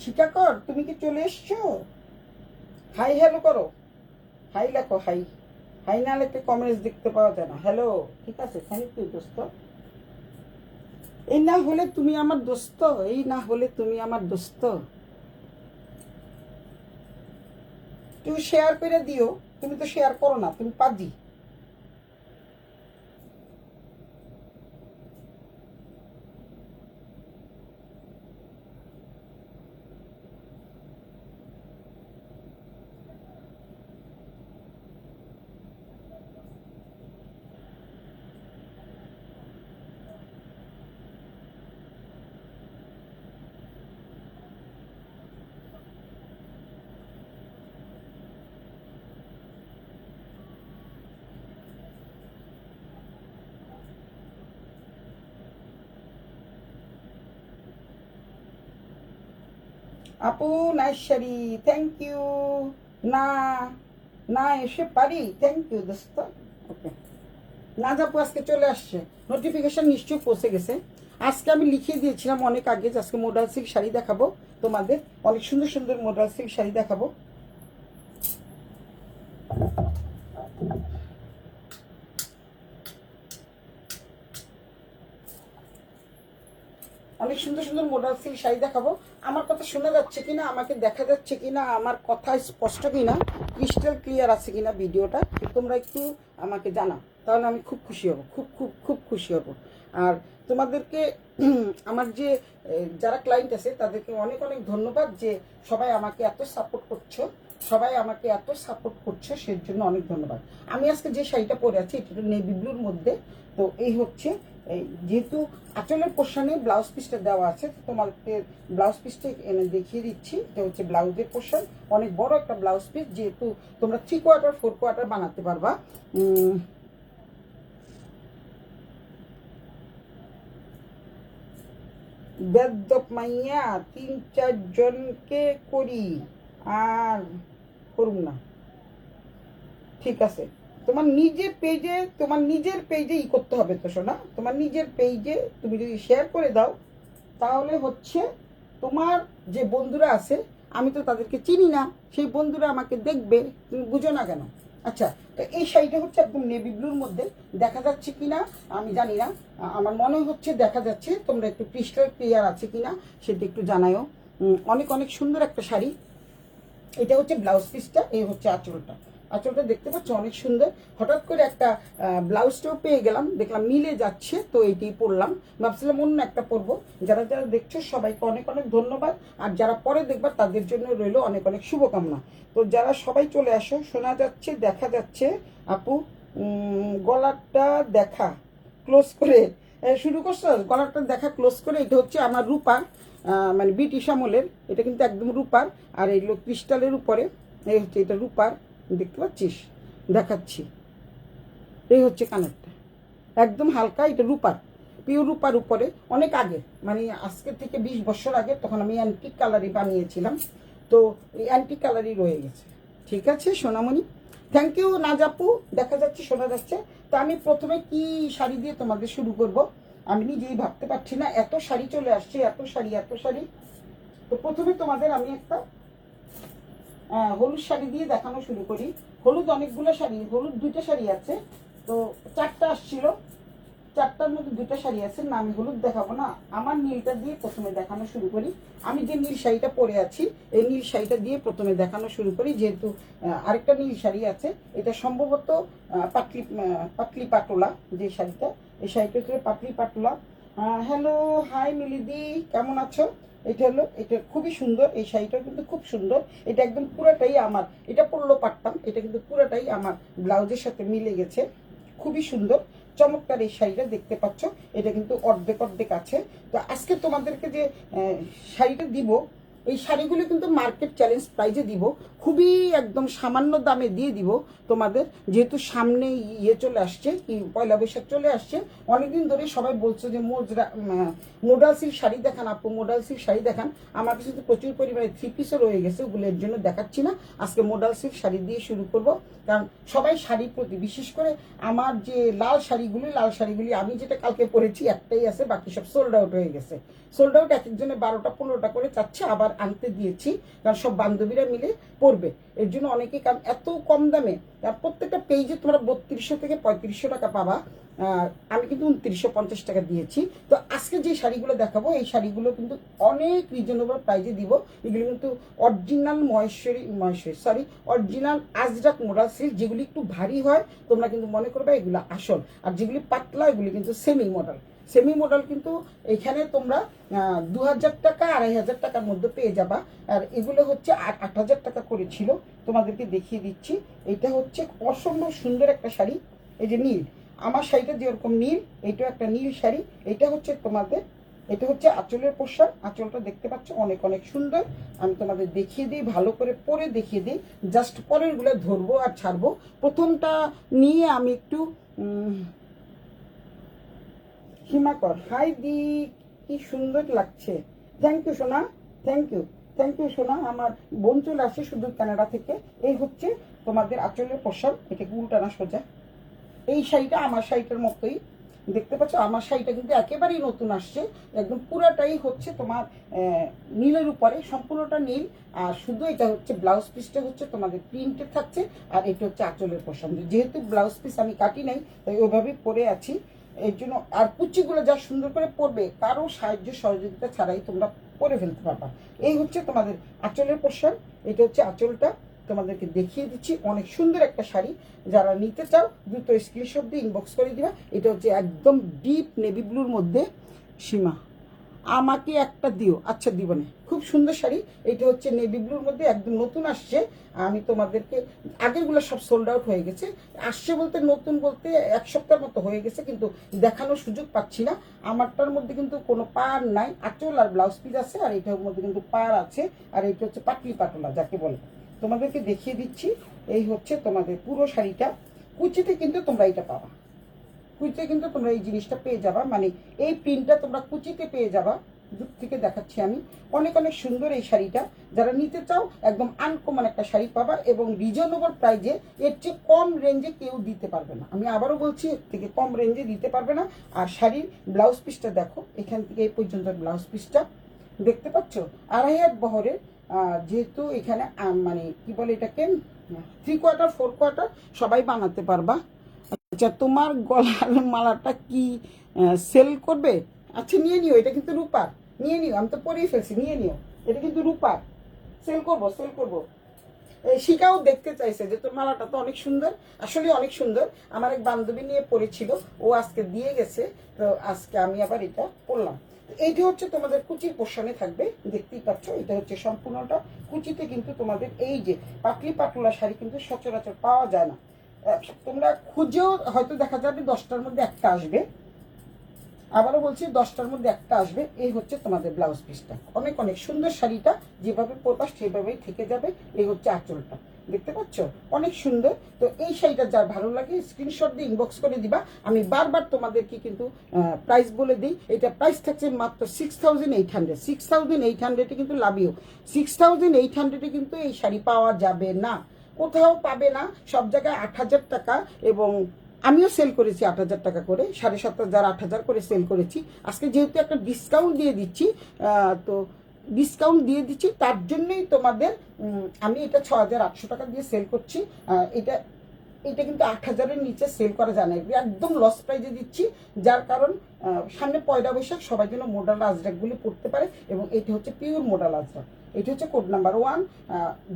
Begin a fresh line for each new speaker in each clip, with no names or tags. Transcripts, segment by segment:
শিকাকর তুমি কি চলে এসছো? হাই হ্যালো করো, হাই লেখো, হাই। হাই না লেখে কমেন্টস দেখতে পাওয়া যায় না। হ্যালো, ঠিক আছে, থ্যাংক ইউ দোস্ত। এই না হলে তুমি আমার দোস্ত, এই না হলে তুমি আমার দোস্ত। তুমি শেয়ার করে দিও, তুমি তো শেয়ার করো না, তুমি পাজি। আপু নাইস শাড়ি, থ্যাংক ইউ। না, না এসে পারি, থ্যাংক ইউ দোস্ত। ওকে, নাজ আপু আজকে চলে আসছে, নোটিফিকেশন নিশ্চয়ই পৌঁছে গেছে। আজকে আমি লিখিয়ে দিয়েছিলাম অনেক আগে যে আজকে মডাল সিল্ক শাড়ি দেখাবো তোমাদের, অনেক সুন্দর সুন্দর মডাল সিল্ক শাড়ি দেখাবো। অনেক সুন্দর সুন্দর মডাল সিল্ক শাড়ি দেখাবো। আমার কথা শোনা যাচ্ছে কিনা, আমাকে দেখা যাচ্ছে কিনা, আমার কথা স্পষ্ট কিনা, ক্রিস্টাল ক্লিয়ার আছে কিনা ভিডিওটা, তোমরা একটু আমাকে জানাও, তাহলে আমি খুব খুশি হব, খুব খুব খুব খুশি হব। আর তোমাদেরকে আমার যে যারা ক্লায়েন্ট আছে তাদেরকে অনেক অনেক ধন্যবাদ যে সবাই আমাকে এত সাপোর্ট করছো, সবাই আমাকে এত সাপোর্ট করছো, সেই জন্য অনেক ধন্যবাদ। আমি আজকে যে শাড়িটা পরে আছি এটা নেভি ব্লুর মধ্যে। তো এই হচ্ছে, যেহেতু আঁচলের পোর্শনে ব্লাউজ পিসটা দেওয়া আছে, তোমাদের ব্লাউজ পিসটা এনে দেখিয়ে দিচ্ছি। এটা হচ্ছে ব্লাউজের পোর্শন, অনেক বড় একটা ব্লাউজ পিস, যেহেতু তোমরা 3/4 4/4 বানাতে পারবা। বেদ্যপ মাইয়া 3-4 জনকে করি, আর করুম না। ঠিক আছে, তোমার নিজের পেজে ই করতে হবে তো সোনা, তোমার নিজের পেজে তুমি যদি শেয়ার করে দাও তাহলে হচ্ছে তোমার যে বন্ধুরা আছে, আমি তো তাদেরকে চিনি না, সেই বন্ধুরা আমাকে দেখবে, তুমি বুঝো না কেন? আচ্ছা, তো এই শাড়িটা হচ্ছে একদম নেভি ব্লুর মধ্যে, দেখা যাচ্ছে কিনা আমি জানি না, আমার মনে হচ্ছে দেখা যাচ্ছে। তোমরা একটু ক্রিস্টাল ক্লিয়ার আছে কিনা সেটা একটু জানায়ও। অনেক অনেক সুন্দর একটা শাড়ি। এটা হচ্ছে ব্লাউজ পিসটা, এই হচ্ছে আঁচলটা। আঁচলটা দেখতে পাচ্ছ অনেক সুন্দর। হঠাৎ করে একটা ব্লাউজটাও পেয়ে গেলাম, দেখলাম মিলে যাচ্ছে, তো এইটি পরলাম। ভাবছিলাম অন্য একটা পরবো। যারা যারা দেখছো সবাইকে অনেক অনেক ধন্যবাদ, আর যারা পরে দেখবা তাদের জন্য রইলো অনেক অনেক শুভকামনা। তো যারা সবাই চলে আসো, শোনা যাচ্ছে, দেখা যাচ্ছে। আপু গলাটা দেখা ক্লোজ করে শুরু করছো, গলাটা দেখা ক্লোজ করে। এটা হচ্ছে আমার রূপা, মানে ব্রিটিশ আমলের, এটা কিন্তু একদম রূপার। আর এইগুলো ক্রিস্টালের উপরে, এই হচ্ছে এটা রূপার, দেখতে পাচ্ছিস, দেখাচ্ছি। এই হচ্ছে কানেরটা, একদম হালকা, এটা রূপার, পিওর রূপার উপরে। অনেক আগে, মানে আজকের থেকে 20 বছর আগে, তখন আমি অ্যান্টিক কালারই বানিয়েছিলাম। তো এই অ্যান্টিক কালারই রয়ে গেছে। ঠিক আছে সোনামণি, থ্যাংক ইউ নাজাপু, দেখা যাচ্ছে শোনা যাচ্ছে। তো আমি প্রথমে কি শাড়ি দিয়ে তোমাদের শুরু করব, আমি নিজেই ভাবতে পারছি না, এত শাড়ি চলে আসছে, এত শাড়ি এত শাড়ি। তো প্রথমে তোমাদের আমি একটা হলুদ শাড়ি দিয়ে দেখানো শুরু করি। হলুদ অনেকগুলো শাড়ি, হলুদ 2টা শাড়ি আছে, তো 4টা আসছিল, 4টার মধ্যে 2টা শাড়ি আছে না, আমি হলুদ দেখাবো না, আমার নীলটা দিয়ে প্রথমে দেখানো শুরু করি। আমি যে নীল শাড়িটা পরে আছি, এই নীল শাড়িটা দিয়ে প্রথমে দেখানো শুরু করি, যেহেতু আরেকটা নীল শাড়ি আছে, এটা সম্ভবত পাতলি পাটোলা যে শাড়িটা, এই শাড়িটা হচ্ছে পাতলি পাটোলা। হ্যালো, হাই মিলিদি, কেমন আছো? এটা হলো, এটা খুবই সুন্দর, এই শাড়িটা কিন্তু খুব সুন্দর। এটা একদম পুরাটাই আমার, এটা পরলেও পারতাম, এটা কিন্তু পুরাটাই আমার ব্লাউজের সাথে মিলে গেছে, খুবই সুন্দর চমৎকার এই শাড়িটা দেখতে পাচ্ছ। এটা কিন্তু অর্ধেক অর্ধেক আছে। তো আজকে তোমাদেরকে যে শাড়িটা দিব, এই শাড়িগুলো কিন্তু মার্কেট চ্যালেঞ্জ প্রাইজে দিব, খুবই একদম সামান্য দামে দিয়ে দিব তোমাদের। যেহেতু সামনে ইয়ে চলে আসছে, কি পয়লা বৈশাখ চলে আসছে, অনেকদিন ধরে সবাই বলছে যে মোডাল সিল্ক শাড়ি দেখান আপু, মোডাল সিল্ক শাড়ি দেখান। আমার কাছে তো প্রচুর পরিমাণে 3 পিসও রয়ে গেছে, ওগুলো এর জন্য দেখাচ্ছি না। আজকে মোডাল সিল্ক শাড়ি দিয়ে শুরু করব, কারণ সবাই শাড়ির প্রতি, বিশেষ করে আমার যে লাল শাড়িগুলি আমি যেটা কালকে পরেছি একটাই আছে, বাকি সব সোল্ড আউট হয়ে গেছে। সোল্ড আউট, এক একজনে 12টা 15টা করে চাচ্ছে, আবার আনতে দিয়েছি, কারণ সব বান্ধবীরা মিলে পড়বে, এর জন্য অনেকেই, কারণ এত কম দামে প্রত্যেকটা পেজে তোমরা 3200 থেকে 3500 টাকা পাবা। আমি কিন্তু 2950 টাকা দিয়েছি। তো আজকে যে শাড়িগুলো দেখাবো এই শাড়িগুলো কিন্তু অনেক রিজনেবল প্রাইজে দিব। এগুলো কিন্তু original original Ajrak model silk, যেগুলি একটু ভারী হয় তোমরা কিন্তু মনে করবে এগুলো আসল, আর যেগুলি পাতলা এগুলি কিন্তু সেমি মডেল কিন্তু এখানে তোমরা 2000 টাকা 2500 টাকার মধ্যে পেয়ে যাবা। আর এগুলো হচ্ছে 8000 টাকা করেছিল, তোমাদেরকে দেখিয়ে দিচ্ছি। এটা হচ্ছে অসম্ভব সুন্দর একটা শাড়ি, এই যে নীল, আমার শাড়িটা যেরকম নীল, এইটাও একটা নীল শাড়ি। এটা হচ্ছে তোমাদের, এটা হচ্ছে আঁচলের পোশাক, আঁচলটা দেখতে পাচ্ছ অনেক অনেক সুন্দর। আমি তোমাদের দেখিয়ে দিই, ভালো করে পরে দেখিয়ে দিই, জাস্ট পরেরগুলো ধরবো আর ছাড়বো। প্রথমটা নিয়ে আমি একটু হিমাকর, হাই দি, কি সুন্দর লাগছে, থ্যাংক ইউ সোনা, থ্যাংক ইউ সোনা। আমার বোন চলে আসে শুধু কানাডা থেকে। এই হচ্ছে তোমাদের আঁচলের পোশাক, এটা উল্টানা সোজা। এই শাড়িটা আমার শাড়িটার মতোই দেখতে পাচ্ছ, আমার শাড়িটা কিন্তু একেবারেই নতুন আসছে, একদম পুরাটাই হচ্ছে তোমার নীলের উপরে, সম্পূর্ণটা নীল। আর শুধু এটা হচ্ছে ব্লাউজ পিসটা হচ্ছে তোমাদের প্রিন্টেড থাকছে, আর এটা হচ্ছে আঁচলের পোশাক। যেহেতু ব্লাউজ পিস আমি কাটি নাই তাই ওইভাবেই পরে আছি, এর জন্য। আর কুচিগুলো যা সুন্দর করে পরবে, কারো সাহায্য সহযোগিতা ছাড়াই তোমরা পরে ফেলতে পারবা। এই হচ্ছে তোমাদের আঁচলের পোশাক, এটা হচ্ছে আঁচলটা, তোমাদেরকে দেখিয়ে দিচ্ছি। অনেক সুন্দর একটা শাড়ি, যারা নিতে চাও দ্রুত স্ক্রিনশট দিয়ে ইনবক্স করে দিবা। এটা হচ্ছে একদম ডিপ নেভি ব্লুর মধ্যে। সীমা, আমাকে একটা দিও, আচ্ছা দিব না, খুব সুন্দর শাড়ি। এটা হচ্ছে নেভি ব্লুর মধ্যে, একদম নতুন আসছে। আমি তোমাদেরকে, আগেরগুলো সব সোল্ড আউট হয়ে গেছে, আসছে বলতে নতুন বলতে 1 সপ্তাহের মতো হয়ে গেছে, কিন্তু দেখানোর সুযোগ পাচ্ছি না। আমারটার মধ্যে কিন্তু কোনো পার নাই, আঁচল আর ব্লাউজ পিস আছে, আর এটার মধ্যে কিন্তু পার আছে। আর এটা হচ্ছে পাটলি পাটলা যাকে বলে, তোমাদেরকে দেখিয়ে দিচ্ছি। এই হচ্ছে তোমাদের পুরো শাড়িটা, কুচিতে কিন্তু তোমরা এটা পাবা, কুচিতে কিন্তু তোমরা এই জিনিসটা পেয়ে যাবা, মানে এই প্রিন্টটা তোমরা কুচিতে পেয়ে যাবা। দূর থেকে দেখাচ্ছি আমি, অনেক অনেক সুন্দর এই শাড়িটা। যারা নিতে চাও একদম আনকমন একটা শাড়ি পাবা, এবং রিজনেবল প্রাইজে, এর চেয়ে কম রেঞ্জে কেউ দিতে পারবে না। আমি আবারও বলছি, এর থেকে কম রেঞ্জে দিতে পারবে না। আর শাড়ির ব্লাউজ পিসটা দেখো, এখান থেকে এই পর্যন্ত ব্লাউজ পিসটা দেখতে পাচ্ছ, 2.5 বহরের। যেহেতু এখানে মানে কি বলে এটাকে, 3/4 4/4 সবাই বানাতে পারবা। আচ্ছা, তোমার গলার মালাটা কি সেল করবে? আচ্ছা নিয়ে নিও, এটা কিন্তু রূপার, নিয়ে নিও, আমি তো পরেই ফেলছি, নিয়ে নিও, এটা কিন্তু রূপার, সেল করবো। শিখাও দেখতে চাইছে যে তোর মালাটা তো অনেক সুন্দর, আসলে অনেক সুন্দর। আমার এক বান্ধবী নিয়ে পড়েছিল, ও আজকে দিয়ে গেছে, তো আজকে আমি আবার এটা পরলাম। এইটা হচ্ছে তোমাদের কুচির পোর্শনে থাকবে, দেখতেই পাচ্ছ। এটা হচ্ছে সম্পূর্ণটা কুচিতে, কিন্তু তোমাদের এই যে পাতলি পাতলা শাড়ি কিন্তু সচরাচর পাওয়া যায় না। তোমরা খুঁজেও হয়তো দেখা যাবে 10টার মধ্যে একটা আসবে, আবারও বলছি 10টার মধ্যে একটা আসবে। এই হচ্ছে তোমাদের ব্লাউজ পিসটা, অনেক অনেক সুন্দর শাড়িটা, যেভাবে পরবা সেভাবেই থেকে যাবে। এই হচ্ছে আঁচলটা, দেখতে পাচ্ছ অনেক সুন্দর। তো এই শাড়িটা যার ভালো লাগে স্ক্রিনশট দিয়ে ইনবক্স করে দিবা। আমি বারবার তোমাদেরকে কিন্তু প্রাইস বলে দিই, এটা প্রাইস থাকছে মাত্র 6800। 6800-এ কিন্তু লাভিও, 6800-এ কিন্তু এই শাড়ি পাওয়া যাবে না, কোথাও পাবে না। সব জায়গায় 8000 টাকা, এবং আমিও সেল করেছি 8000 টাকা করে, 7500 8000 করে সেল করেছি। আজকে যেহেতু একটা ডিসকাউন্ট দিয়ে দিচ্ছি, তো ডিসকাউন্ট দিয়ে দিচ্ছি, তার জন্যই তোমাদের আমি এটা 6800 টাকা দিয়ে সেল করছি। এটা এটা কিন্তু 8000-এর নিচে সেল করা যায় না, একদম লস প্রাইজে দিচ্ছি। যার কারণ সামনে পয়লা বৈশাখ, সবাই যেন মডাল আজরাকগুলি পড়তে পারে, এবং এটা হচ্ছে পিওর মডাল আজরাক। এটা হচ্ছে কোড নাম্বার 1।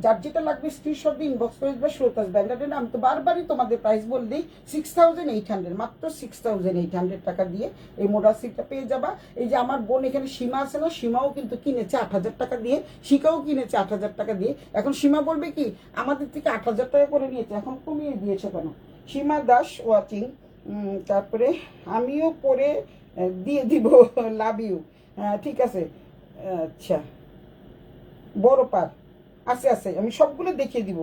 যার যেটা লাগবে স্ক্রিনশট দিয়ে ইনবক্স করে দেবে। শ্রোতাস ব্র্যান্ডের, আমি তো বারবারই তোমাদের প্রাইস বলে দিই, 6800, মাত্র 6800 টাকা দিয়ে এই মডাল সিটটা পেয়ে যাবা। এই যে আমার বোন এখানে সীমা আছে না, সীমাও কিন্তু কিনেছে 8000 টাকা দিয়ে, শিকাও কিনেছে 8000 টাকা দিয়ে। এখন সীমা বলবে কি আমাদের থেকে 8000 টাকা করে নিয়েছে, এখন কমিয়ে দিয়েছে কেন? সীমা দাস ওয়াচিং। তারপরে আমিও পরে দিয়ে দিব, লাভ ইউ। ঠিক আছে, আচ্ছা বড় পার আছে, আমি সবগুলো দেখিয়ে দিব।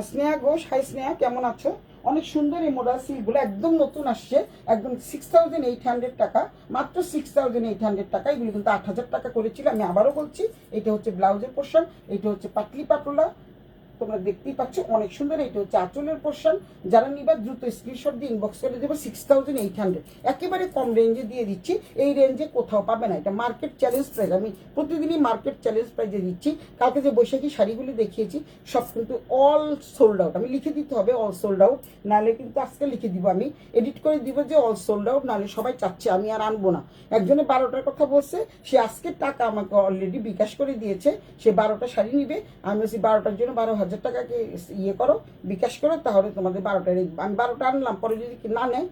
স্নেহা ঘোষ, হাই স্নেহা, কেমন আছো? অনেক সুন্দর এই মডেল সিল্কগুলো, একদম নতুন আসছে, একদম 6800 টাকা, মাত্র 6800 টাকা। এগুলো কিন্তু 8000 টাকা করেছিল। আমি আবারও বলছি, এটা হচ্ছে ব্লাউজের পোর্শন, এটা হচ্ছে পাতলি পাতলা তোমরা দেখতেই পাচ্ছ অনেক সুন্দর। এটা হচ্ছে আঁচলের পোর্শন। যারা নিবা দ্রুত স্ক্রিনশট দিয়ে ইনবক্স করে দেবো। 6800, একেবারে কম রেঞ্জে দিয়ে দিচ্ছি। এই রেঞ্জে কোথাও পাবে না। এটা মার্কেট চ্যালেঞ্জ প্রাইস, আমি প্রতিদিনই মার্কেট চ্যালেঞ্জ প্রাইসে দিচ্ছি। কালকে যে বৈশাখী শাড়িগুলি দেখিয়েছি সব কিন্তু অল সোল্ড আউট। আমি লিখে দিতে হবে অল সোল্ড আউট, নাহলে কিন্তু আজকে লিখে দিব, আমি এডিট করে দিব যে অল সোল্ড আউট, নাহলে সবাই চাচ্ছে আমি আর আনবো না। একজনে 12টার কথা বলছে, সে আজকে টাকা আমাকে অলরেডি বিকাশ করে দিয়েছে, সে 12টা শাড়ি নিবে। আমি বলছি 12টার জন্য 12,000 টাকাকে ইয়ে করো, বিকাশ করো, তাহলে তোমাদের 12টায় আমি 12টা আনলাম, পরে যদি না নেয়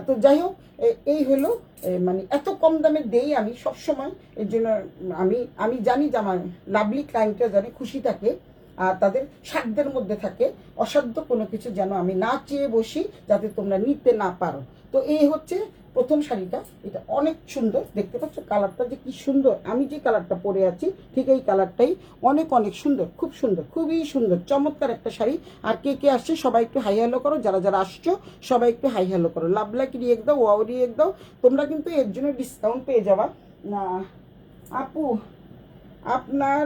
তো যাই হোক। এই হলো মানে এত কম দামে দেই আমি সবসময়। এর জন্য আমি জানি যে আমার লাভলি ক্লায়েন্টরা জানে খুশি থাকে, আর তাদের সাধ্যের মধ্যে থাকে। অসাধ্য কোনো কিছু যেন আমি না চেয়ে বসি, যাতে তোমরা নিতে না পারো। তো এই হচ্ছে প্রথম শাড়িটা। এটা অনেক সুন্দর, দেখতে পাচ্ছ কালারটা যে কি সুন্দর। আমি যে কালারটা পরে আছি ঠিক এই কালারটাই অনেক অনেক সুন্দর, খুব সুন্দর, খুবই সুন্দর, চমৎকার একটা শাড়ি। আর কে কে আসছে সবাই একটু হাই হ্যালো করো, যারা যারা আসছো সবাই একটু হাই হ্যালো করো, লাভ লাইক রিয়েক দাও, ওয়াও রিয়েক দাও। তোমরা কিন্তু এর জন্য ডিসকাউন্ট পেয়ে যাবা না আপু। আপনার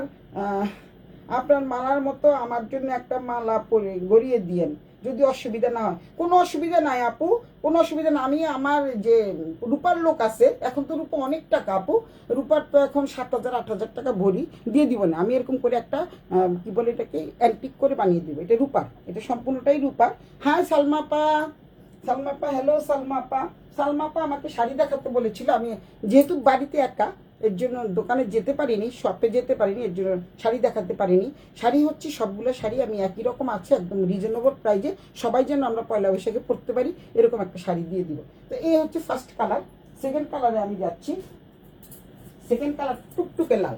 আপনার মালার মতো আমার জন্য একটা মালা পরে গড়িয়ে দিয়েন, যদি অসুবিধা না হয়। কোনো অসুবিধা নাই আপু, কোনো অসুবিধা না। আমি আমার যে রূপার লোক আছে, এখন তো রূপা অনেক টাকা আপু, রূপার তো এখন 7,000 8,000 টাকা ভরি, দিয়ে দিব না। আমি এরকম করে একটা কি বলে এটাকে অ্যান্টিক করে বানিয়ে দিব। এটা রূপার, এটা সম্পূর্ণটাই রূপার। হ্যাঁ সালমাপা, সালমাপা হ্যালো সালমাপা। সালমাপা আমাকে শাড়ি দেখাতে বলেছিল, আমি যেহেতু বাড়িতে একা এর জন্য দোকানে যেতে পারিনি, শপে যেতে পারিনি, এর জন্য শাড়ি দেখাতে পারিনি। শাড়ি হচ্ছে সবগুলো শাড়ি আমি একই রকম আছে, একদম রিজনেবল প্রাইজে, সবাই যেন আমরা পয়লা বৈশাখে পরতে পারি এরকম একটা শাড়ি দিয়ে দিব। তো এই হচ্ছে ফার্স্ট কালার। সেকেন্ড কালারে আমি যাচ্ছি। সেকেন্ড কালার টুকটুকে লাল।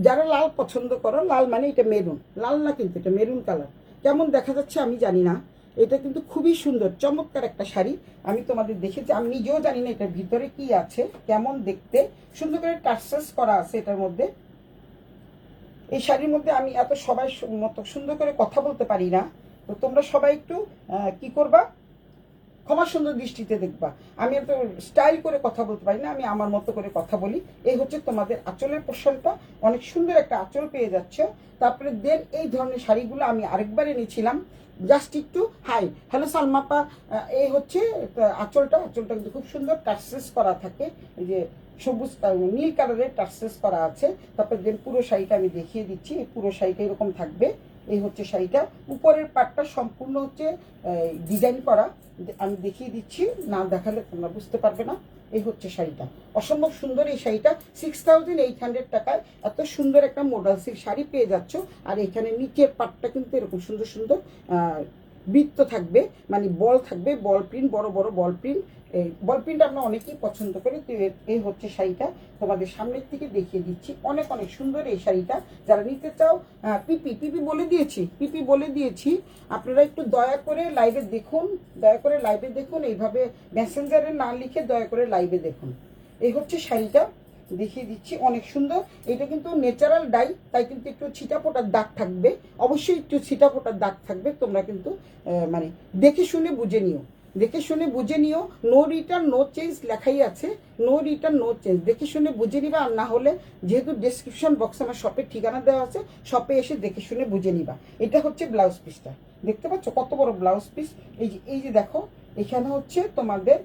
যারা লাল পছন্দ করো, লাল মানে এটা মেরুন, লাল না কিন্তু এটা মেরুন কালার। কেমন দেখা যাচ্ছে আমি জানি না, এটা কিন্তু খুবই সুন্দর চমৎকার একটা শাড়ি। আমি তোমাদের দেখেছি, আমি নিজেও জানি না এটার ভিতরে কি আছে, কেমন দেখতে সুন্দর করে টার্সেস করা আছে এটার মধ্যে। এই শাড়ির মধ্যে আমি এত সবাই মতো সুন্দর করে কথা বলতে পারি না, তো তোমরা সবাই একটু কি করবা, ক্ষমা সুন্দর দৃষ্টিতে দেখবা। আমি এত স্টাইল করে কথা বলতে পারি না, আমি আমার মতো করে কথা বলি। এই হচ্ছে তোমাদের আঁচলের পোর্শনটা, অনেক সুন্দর একটা আঁচল পেয়ে যাচ্ছে। তারপরে দেন এই ধরনের শাড়িগুলো আমি আরেকবার এনেছিলাম, জাস্ট একটু হাই হ্যালো সালমাপা। এই হচ্ছে আঁচলটা কিন্তু খুব সুন্দর টার্সেস করা থাকে, এই যে সবুজ নীল কালারের টার্সেস করা আছে। তারপরে দেন পুরো শাড়িটা আমি দেখিয়ে দিচ্ছি, এই পুরো শাড়িটা এরকম থাকবে। এই হচ্ছে শাড়িটা, উপরের পাটটা সম্পূর্ণ হচ্ছে ডিজাইন করা, আমি দেখিয়ে দিচ্ছি, না দেখালে তোমরা বুঝতে পারবে না। এই হচ্ছে শাড়িটা, অসম্ভব সুন্দর এই শাড়িটা। 6800 টাকায় এত সুন্দর একটা মডেল সিল্ক শাড়ি পেয়ে যাচ্ছ। আর এখানে নিচের পাটটা কিন্তু এরকম সুন্দর সুন্দর বৃত্ত থাকবে, মানে বল থাকবে, বল প্রিন্ট, বড় বড় বল প্রিন্ট। এই বল প্রিন্ট আমরা অনেকেই পছন্দ করি। তো এই হচ্ছে শাড়িটা, তোমাদের সামনের থেকে দেখিয়ে দিচ্ছি, অনেক অনেক সুন্দর এই শাড়িটা। যারা নিতে চাও পিপি বলে দিয়েছি, আপনারা একটু দয়া করে লাইভে দেখুন, এইভাবে মেসেঞ্জারে না লিখে দয়া করে লাইভে দেখুন। এই হচ্ছে শাড়িটা, দেখিয়ে দিচ্ছি, অনেক সুন্দর। এটা কিন্তু ন্যাচারাল ডাই, তাই কিন্তু একটু ছিটাফোটার দাগ থাকবে, অবশ্যই একটু ছিটাফোটার দাগ থাকবে। তোমরা কিন্তু মানে দেখে শুনে বুঝে নিও। নো রিটার্ন নো চেঞ্জ লেখাই আছে, নো রিটার্ন নো চেঞ্জ, দেখে শুনে বুঝে নিবা। আর না হলে যেহেতু ডেসক্রিপশন বক্সে আমার শপের ঠিকানা দেওয়া আছে, শপে এসে দেখে শুনে বুঝে নিবা। এটা হচ্ছে ব্লাউজ পিসটা, দেখতে পাচ্ছ কত বড় ব্লাউজ পিস। এই যে দেখো, এখানে হচ্ছে তোমাদের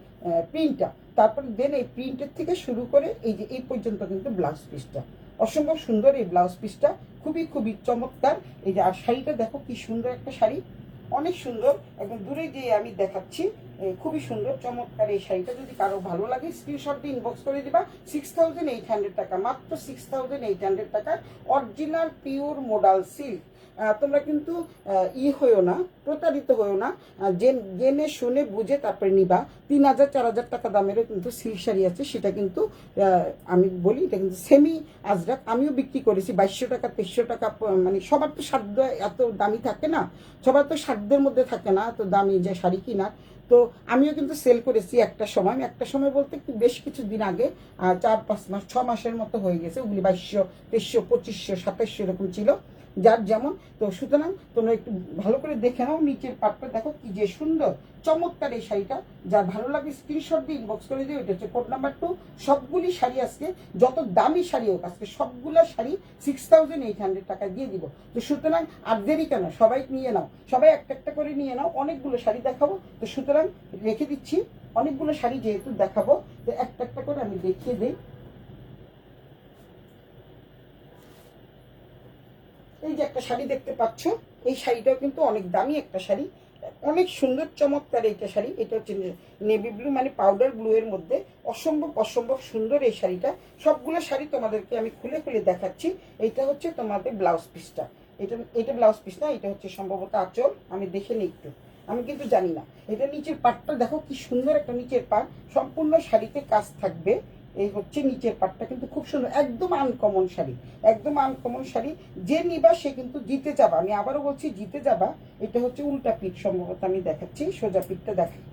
প্রিন্টটা, তারপরে দেন এই প্রিন্টের থেকে শুরু করে এই যে এই পর্যন্ত কিন্তু ব্লাউজ পিসটা অসম্ভব সুন্দর। এই ব্লাউজ পিসটা খুবই খুবই চমৎকার। এই যে আর শাড়িটা দেখো কি সুন্দর একটা শাড়ি, অনেক সুন্দর, একদম দূরে গিয়ে আমি দেখাচ্ছি, খুবই সুন্দর চমৎকার এই শাড়িটা। যদি কারো ভালো লাগে স্ক্রিনশট দিয়ে ইনবক্স করে দিবা। 6800 টাকা, মাত্র 6800 টাকায় অরিজিনাল পিওর মোডাল সিল্ক। তোমরা কিন্তু হয়েও না, প্রতারিত হয়েও না, জেনে শুনে বুঝে তারপরে নিবা। 3000 4000 টাকা দামেরও কিন্তু সিল্ক শাড়ি আছে, সেটা কিন্তু আমি বলি এটা কিন্তু সেমি আজরাক। আমিও বিক্রি করেছি 2200 টাকা 2300 টাকা। মানে সবার তো সাধ্য এত দামি থাকে না, সবার তো সাধ্যের মধ্যে থাকে না এত দামি যে শাড়ি কিনার। তো আমিও কিন্তু সেল করেছি একটা সময় বলতে বেশ কিছু দিন আগে, 4-5 মাস 6 মাসের মতো হয়ে গেছে, ওগুলি 2200 2300 2500 2700 এরকম ছিল। যার যেমন। তো সুতরাং তোমরা একটু ভালো করে দেখে নাও, নিচের পাটটা দেখো কি যে সুন্দর, চমৎকার এই শাড়িটা। যার ভালো লাগে স্ক্রিনশট দিয়ে ইনবক্স করে দিও। এটা হচ্ছে কোড নাম্বার 2। সবগুলি শাড়ি আজকে, যত দামি শাড়ি হোক, আজকে সবগুলো শাড়ি 6800 টাকা দিয়ে দিব। তো সুতরাং আর দেরি কেন, সবাই নিয়ে নাও, সবাই একটা একটা করে নিয়ে নাও। অনেকগুলো শাড়ি দেখাবো, তো সুতরাং রেখে দিচ্ছি। অনেকগুলো শাড়ি যেহেতু দেখাবো, তো একটা একটা করে আমি দেখিয়ে দিই। এই যে একটা শাড়ি দেখতে পাচ্ছ, এই শাড়িটাও কিন্তু অনেক দামি একটা শাড়ি, অনেক সুন্দর চমৎকার এইটা শাড়ি। এটা হচ্ছে নেভি ব্লু, মানে পাউডার ব্লু এর মধ্যে অসম্ভব অসম্ভব সুন্দর এই শাড়িটা। সবগুলো শাড়ি তোমাদেরকে আমি খুলে খুলে দেখাচ্ছি। এইটা হচ্ছে তোমাদের ব্লাউজ পিসটা। এটা ব্লাউজ পিস না, এটা হচ্ছে সম্ভবত আঁচল, আমি দেখে নিই একটু, আমি কিন্তু জানি না। এটা নিচের পাটটা দেখো কি সুন্দর একটা নিচের পাট, সম্পূর্ণ শাড়িতে কাজ থাকবে। এই হচ্ছে নিচের পাটটা, কিন্তু খুব সুন্দর, একদম আনকমন শাড়ি, একদম আনকমন শাড়ি। যে নিবা সে কিন্তু জিতে যাবা, আমি আবারও বলছি জিতে যাবা। এটা হচ্ছে উল্টা পিঠ, সম্ভবত আমি দেখাচ্ছি, সোজা পিঠটা দেখাই।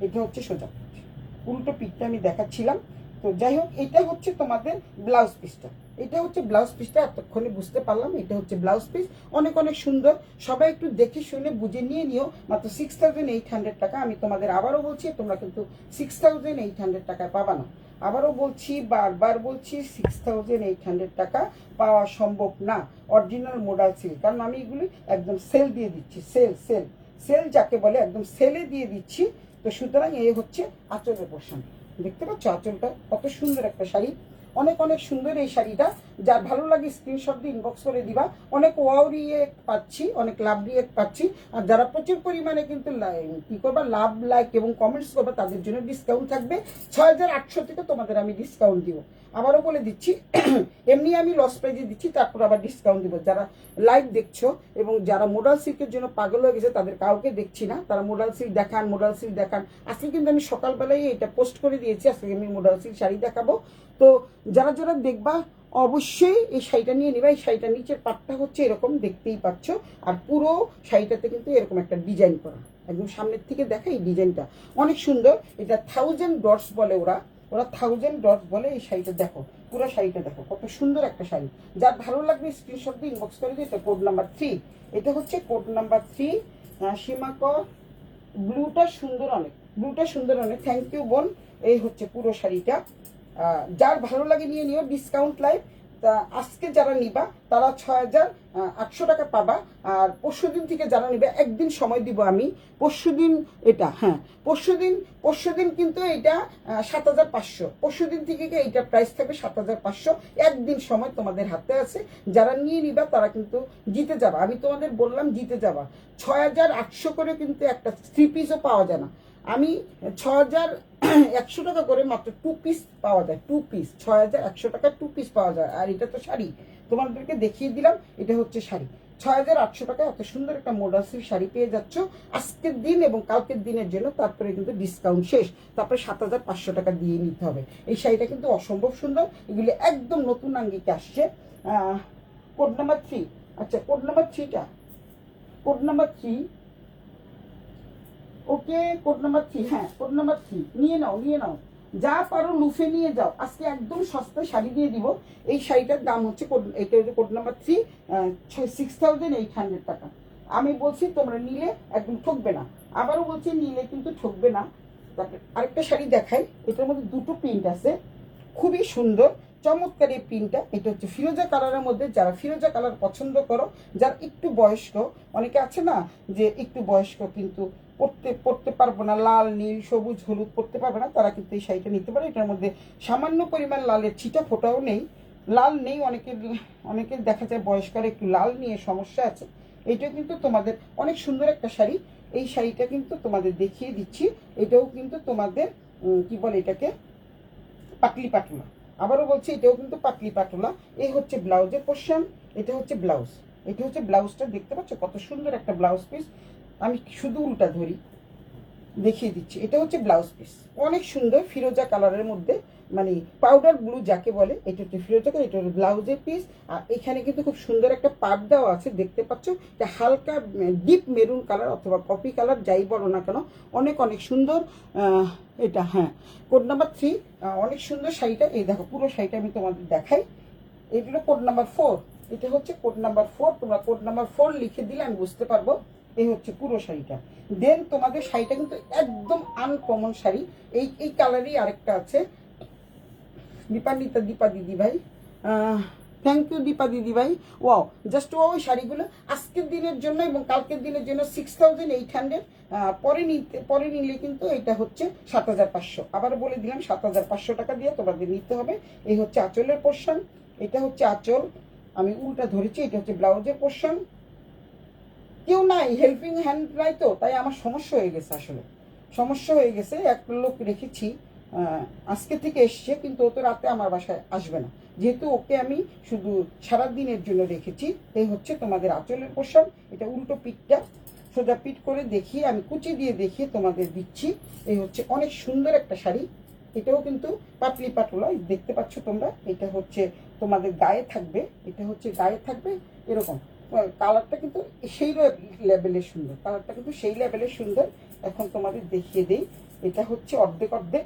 এটা হচ্ছে সোজা পিঠ, উল্টো পিঠটা আমি দেখাচ্ছিলাম। তো যাই হোক, এটা হচ্ছে তোমাদের ব্লাউজ পিসটা। এটা হচ্ছে ব্লাউজ পিসটা, এতক্ষণে বুঝতে পারলাম এটা হচ্ছে ব্লাউজ পিস। অনেক অনেক সুন্দর, সবাই একটু দেখে শুনে বুঝে নিয়ে নিও। মাত্র 6800 টাকা। আমি তোমাদের আবারও বলছি, তোমরা কিন্তু 6800 টাকায় পাবা না। আবারও বলছি, বারবার বলছি, 6800 টাকা পাওয়া সম্ভব না অরিজিনাল মোডাল সিল্ক। কারণ আমি এগুলি একদম সেল দিয়ে দিচ্ছি, সেল সেল সেল যাকে বলে, একদম সেলে দিয়ে দিচ্ছি। তো সুতরাং এই হচ্ছে আঁচলের পোর্শন, দেখতে পাচ্ছ আঁচলটা কত সুন্দর একটা শাড়ি, অনেক অনেক সুন্দর এই শাড়িটা। যার ভালো লাগে স্ক্রিনশট দিয়ে ইনবক্স করে দিবা। অনেক ওয়াও রিয়েক্ট পাচ্ছি, অনেক লাভ রিয়েক্ট পাচ্ছি। আর যারা প্রচুর পরিমাণে কিন্তু কি করবা, লাভ, লাইক এবং কমেন্টস করবা, তাদের জন্য ডিসকাউন্ট থাকবে 6800 থেকে তোমাদের আমি ডিসকাউন্ট দিব। আবারও বলে দিচ্ছি, এমনি আমি লস প্রাইজে দিচ্ছি, তারপর আবার ডিসকাউন্ট দিব। যারা লাইভ দেখছো এবং যারা মোডাল সিল্কের জন্য পাগল হয়ে গেছে, তাদের কাউকে দেখছি না, তারা মোডাল সিল্ক দেখান, মোডাল সিল্ক দেখান। আজকে কিন্তু আমি সকালবেলায় এটা পোস্ট করে দিয়েছি, আজকে আমি মোডাল সিল্ক শাড়ি দেখাবো। তো যারা যারা দেখবা অবশ্যই এই শাড়িটা নিয়ে নিবা। এই শাড়িটার নিচের পাটটা হচ্ছে এরকম, দেখতেই পাচ্ছ। আর পুরো শাড়িটাতে কিন্তু এরকম একটা ডিজাইন করা, একদম সামনের থেকে দেখা, এই ডিজাইনটা অনেক সুন্দর। এটা 1000 ডটস বলে, ওরা 1000 ডটস বলে। এই শাড়িটা দেখো, পুরো শাড়িটা দেখো কত সুন্দর একটা শাড়ি। যার ভালো লাগবে স্ক্রিনশট দিয়ে ইনবক্স করে দিই। এটা কোড নাম্বার 3। এটা হচ্ছে কোড নাম্বার 3। সীমাকর ব্লুটা সুন্দর অনেক, ব্লুটা সুন্দর অনেক। থ্যাংক ইউ বোন। এই হচ্ছে পুরো শাড়িটা। যার ভালো লাগে নিয়ে নিও, ডিসকাউন্ট লাইভ। তা আজকে যারা নিবা তারা 6800 টাকা পাবা। আর পরশুদিন থেকে যারা নিবে, একদিন সময় দিব আমি। পরশুদিন এটা, হ্যাঁ পরশুদিন কিন্তু এটা 7500। পরশুদিন থেকে এইটা প্রাইস থাকবে 7500। একদিন সময় তোমাদের হাতে আছে। যারা নিয়ে নিবা তারা কিন্তু জিতে যাবা। আমি তোমাদের বললাম জিতে যাবা। 6800 করে কিন্তু একটা 3 পিসও পাওয়া যায় না। আমি 6100 টাকা করে মাত্র 2 পিস পাওয়া যায়, 2 পিস 6100 টাকা 2 পিস পাওয়া যায়। আর এটা তো শাড়ি, তোমাদেরকে দেখিয়ে দিলাম, এটা হচ্ছে শাড়ি। 6800 টাকা এত সুন্দর একটা মোডাল সিল্ক শাড়ি পেয়ে যাচ্ছ আজকের দিন এবং কালকের দিনের জন্য। তারপরে কিন্তু ডিসকাউন্ট শেষ, তারপরে 7500 টাকা দিয়ে নিতে হবে। এই শাড়িটা কিন্তু অসম্ভব সুন্দর, এগুলি একদম নতুন আঙ্গিকে আসছে। Code number 3। আচ্ছা, কোড নাম্বার 3টা, কোড নাম্বার 3, ওকে কোড নাম্বার 3, হ্যাঁ কোড নাম্বার 3 নিয়ে নাও, নিয়ে নাও, যা পারো লুফে নিয়ে যাও। আজকে একদম সস্তায় শাড়ি দিয়ে দিব। এই শাড়িটার দাম হচ্ছে, এটা হচ্ছে কোড নাম্বার 3, 6800 টাকা। আমি বলছি তোমরা নিলে একদম ঠকবে না, আবারও বলছি নিলে কিন্তু ঠকবে না। তারপরে আরেকটা শাড়ি দেখাই, এটার মধ্যে দুটো প্রিন্ট আছে, খুবই সুন্দর চমৎকার এই প্রিন্টটা। এটা হচ্ছে ফিরোজা কালারের মধ্যে। যারা ফিরোজা কালার পছন্দ করো, যারা একটু বয়স্ক, অনেকে আছে না যে একটু বয়স্ক কিন্তু পড়তে পারবো না, লাল, নীল, সবুজ, হলুদ পড়তে পারবে না, তারা কিন্তু এই শাড়িটা নিতে পারে। এটার মধ্যে সামান্য পরিমাণ লালের ছিটা ফোটাও নেই, লাল নেই। অনেকের দেখা যায় বয়স্কার একটু লাল নিয়ে সমস্যা আছে। এইটাও কিন্তু তোমাদের অনেক সুন্দর একটা শাড়ি। এই শাড়িটা কিন্তু তোমাদের দেখিয়ে দিচ্ছি। এটাও কিন্তু তোমাদের কি বলে এটাকে, পাতলি পাটলা। আবারও বলছি, এটাও কিন্তু পাতলি পাটলা। এই হচ্ছে ব্লাউজের পোর্শন, এটা হচ্ছে ব্লাউজ। এটা হচ্ছে ব্লাউজটা, দেখতে পাচ্ছ কত সুন্দর একটা ব্লাউজ পিস। আমি শুধু উল্টা ধরি, দেখিয়ে দিচ্ছি। এটা হচ্ছে ব্লাউজ পিস, অনেক সুন্দর ফিরোজা কালারের মধ্যে, মানে পাউডার ব্লু যাকে বলে। এটা হচ্ছে ফিরোজা কালার, এটা হচ্ছে ব্লাউজের পিস। আর এখানে কিন্তু খুব সুন্দর একটা পাট দেওয়া আছে, দেখতে পাচ্ছ। এটা হালকা ডিপ মেরুন কালার অথবা কফি কালার, যাই বলো না কেন, অনেক অনেক সুন্দর এটা। হ্যাঁ, কোড নাম্বার 3, অনেক সুন্দর শাড়িটা। এই দেখো পুরো শাড়িটা আমি তোমাদের দেখাই। এইগুলো কোড নাম্বার 4। এটা হচ্ছে কোড নাম্বার 4। তোমরা কোড নাম্বার 4 লিখে দিলে আমি বুঝতে পারবো। এই হচ্ছে পুরো শাড়িটা। দেন তোমাদের শাড়িটা কিন্তু একদম আনকমন শাড়ি। এই কালারই আরেকটা আছে। দীপা দিদি ভাই, থ্যাংক ইউ দীপা দিদি ভাই। ওয়াও, জাস্ট ওই শাড়িগুলো আজকের দিনের জন্য এবং কালকের দিনের জন্য 6800। পরে নিলে কিন্তু এটা হচ্ছে 7500। আবার বলে দিলাম 7500 টাকা দিয়ে তোমাদের নিতে হবে। এই হচ্ছে আঁচলের পোর্শন, এটা হচ্ছে আঁচল, আমি উল্টা ধরেছি, এটা হচ্ছে ব্লাউজের পোর্শন। কেউ নাই, হেল্পিং হ্যান্ড নাই, তো তাই আমার সমস্যা হয়ে গেছে। আসলে সমস্যা হয়ে গেছে। এক লোক রেখেছি, আজকে থেকে এসছে, কিন্তু ও তো রাতে আমার বাসায় আসবে না, যেহেতু ওকে আমি শুধু সারাদিনের জন্য রেখেছি। এই হচ্ছে তোমাদের আঁচলের পোর্শন। এটা উল্টো পিঠটা, সোজা পিঠ করে দেখিয়ে আমি কুচি দিয়ে দেখিয়ে তোমাদের দিচ্ছি। এই হচ্ছে অনেক সুন্দর একটা শাড়ি। এটাও কিন্তু পাতলি পাতলা দেখতে পাচ্ছ তোমরা। এটা হচ্ছে তোমাদের গায়ে থাকবে, এটা হচ্ছে গায়ে থাকবে এরকম। কালারটা কিন্তু সেই লেভেলের সুন্দর, কালারটা কিন্তু সেই লেভেলের সুন্দর। এখন তোমাদের দেখিয়ে দেই। এটা হচ্ছে অর্ধেক অর্ধেক।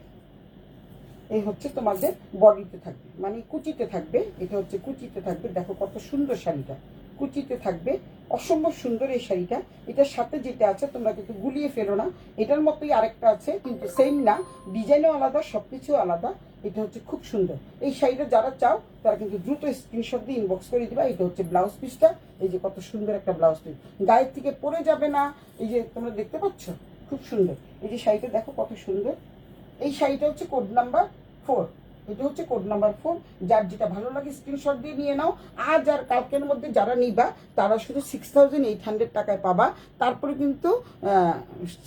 এই হচ্ছে তোমাদের বডিতে থাকবে, মানে কুচিতে থাকবে। এটা হচ্ছে কুচিতে থাকবে। দেখো কত সুন্দর শাড়িটা, কুচিতে থাকবে, অসম্ভব সুন্দর এই শাড়িটা। এটার সাথে যেটা আছে তোমরা কিন্তু গুলিয়ে ফেলো না, এটার মতোই আরেকটা আছে, কিন্তু সেম না, ডিজাইনও আলাদা, সবকিছু আলাদা। এটা হচ্ছে খুব সুন্দর। এই শাড়িটা যারা চাও তারা কিন্তু দ্রুত স্ক্রিনশট দিয়ে ইনবক্স করে দিবা। এটা হচ্ছে ব্লাউজ পিসটা। এই যে কত সুন্দর একটা ব্লাউজ পিস, গায়ের থেকে পরে যাবে না। এই যে তোমরা দেখতে পাচ্ছ, খুব সুন্দর। এই যে শাড়িটা দেখো কত সুন্দর। এই শাড়িটা হচ্ছে কোড নাম্বার 4। এটা হচ্ছে কোড নাম্বার 4। যার যেটা ভালো লাগে স্ক্রিনশট দিয়ে নিয়ে নাও। আজ আর কালকের মধ্যে যারা নিবা তারা শুধু 6800 টাকায় পাবা। তারপরে কিন্তু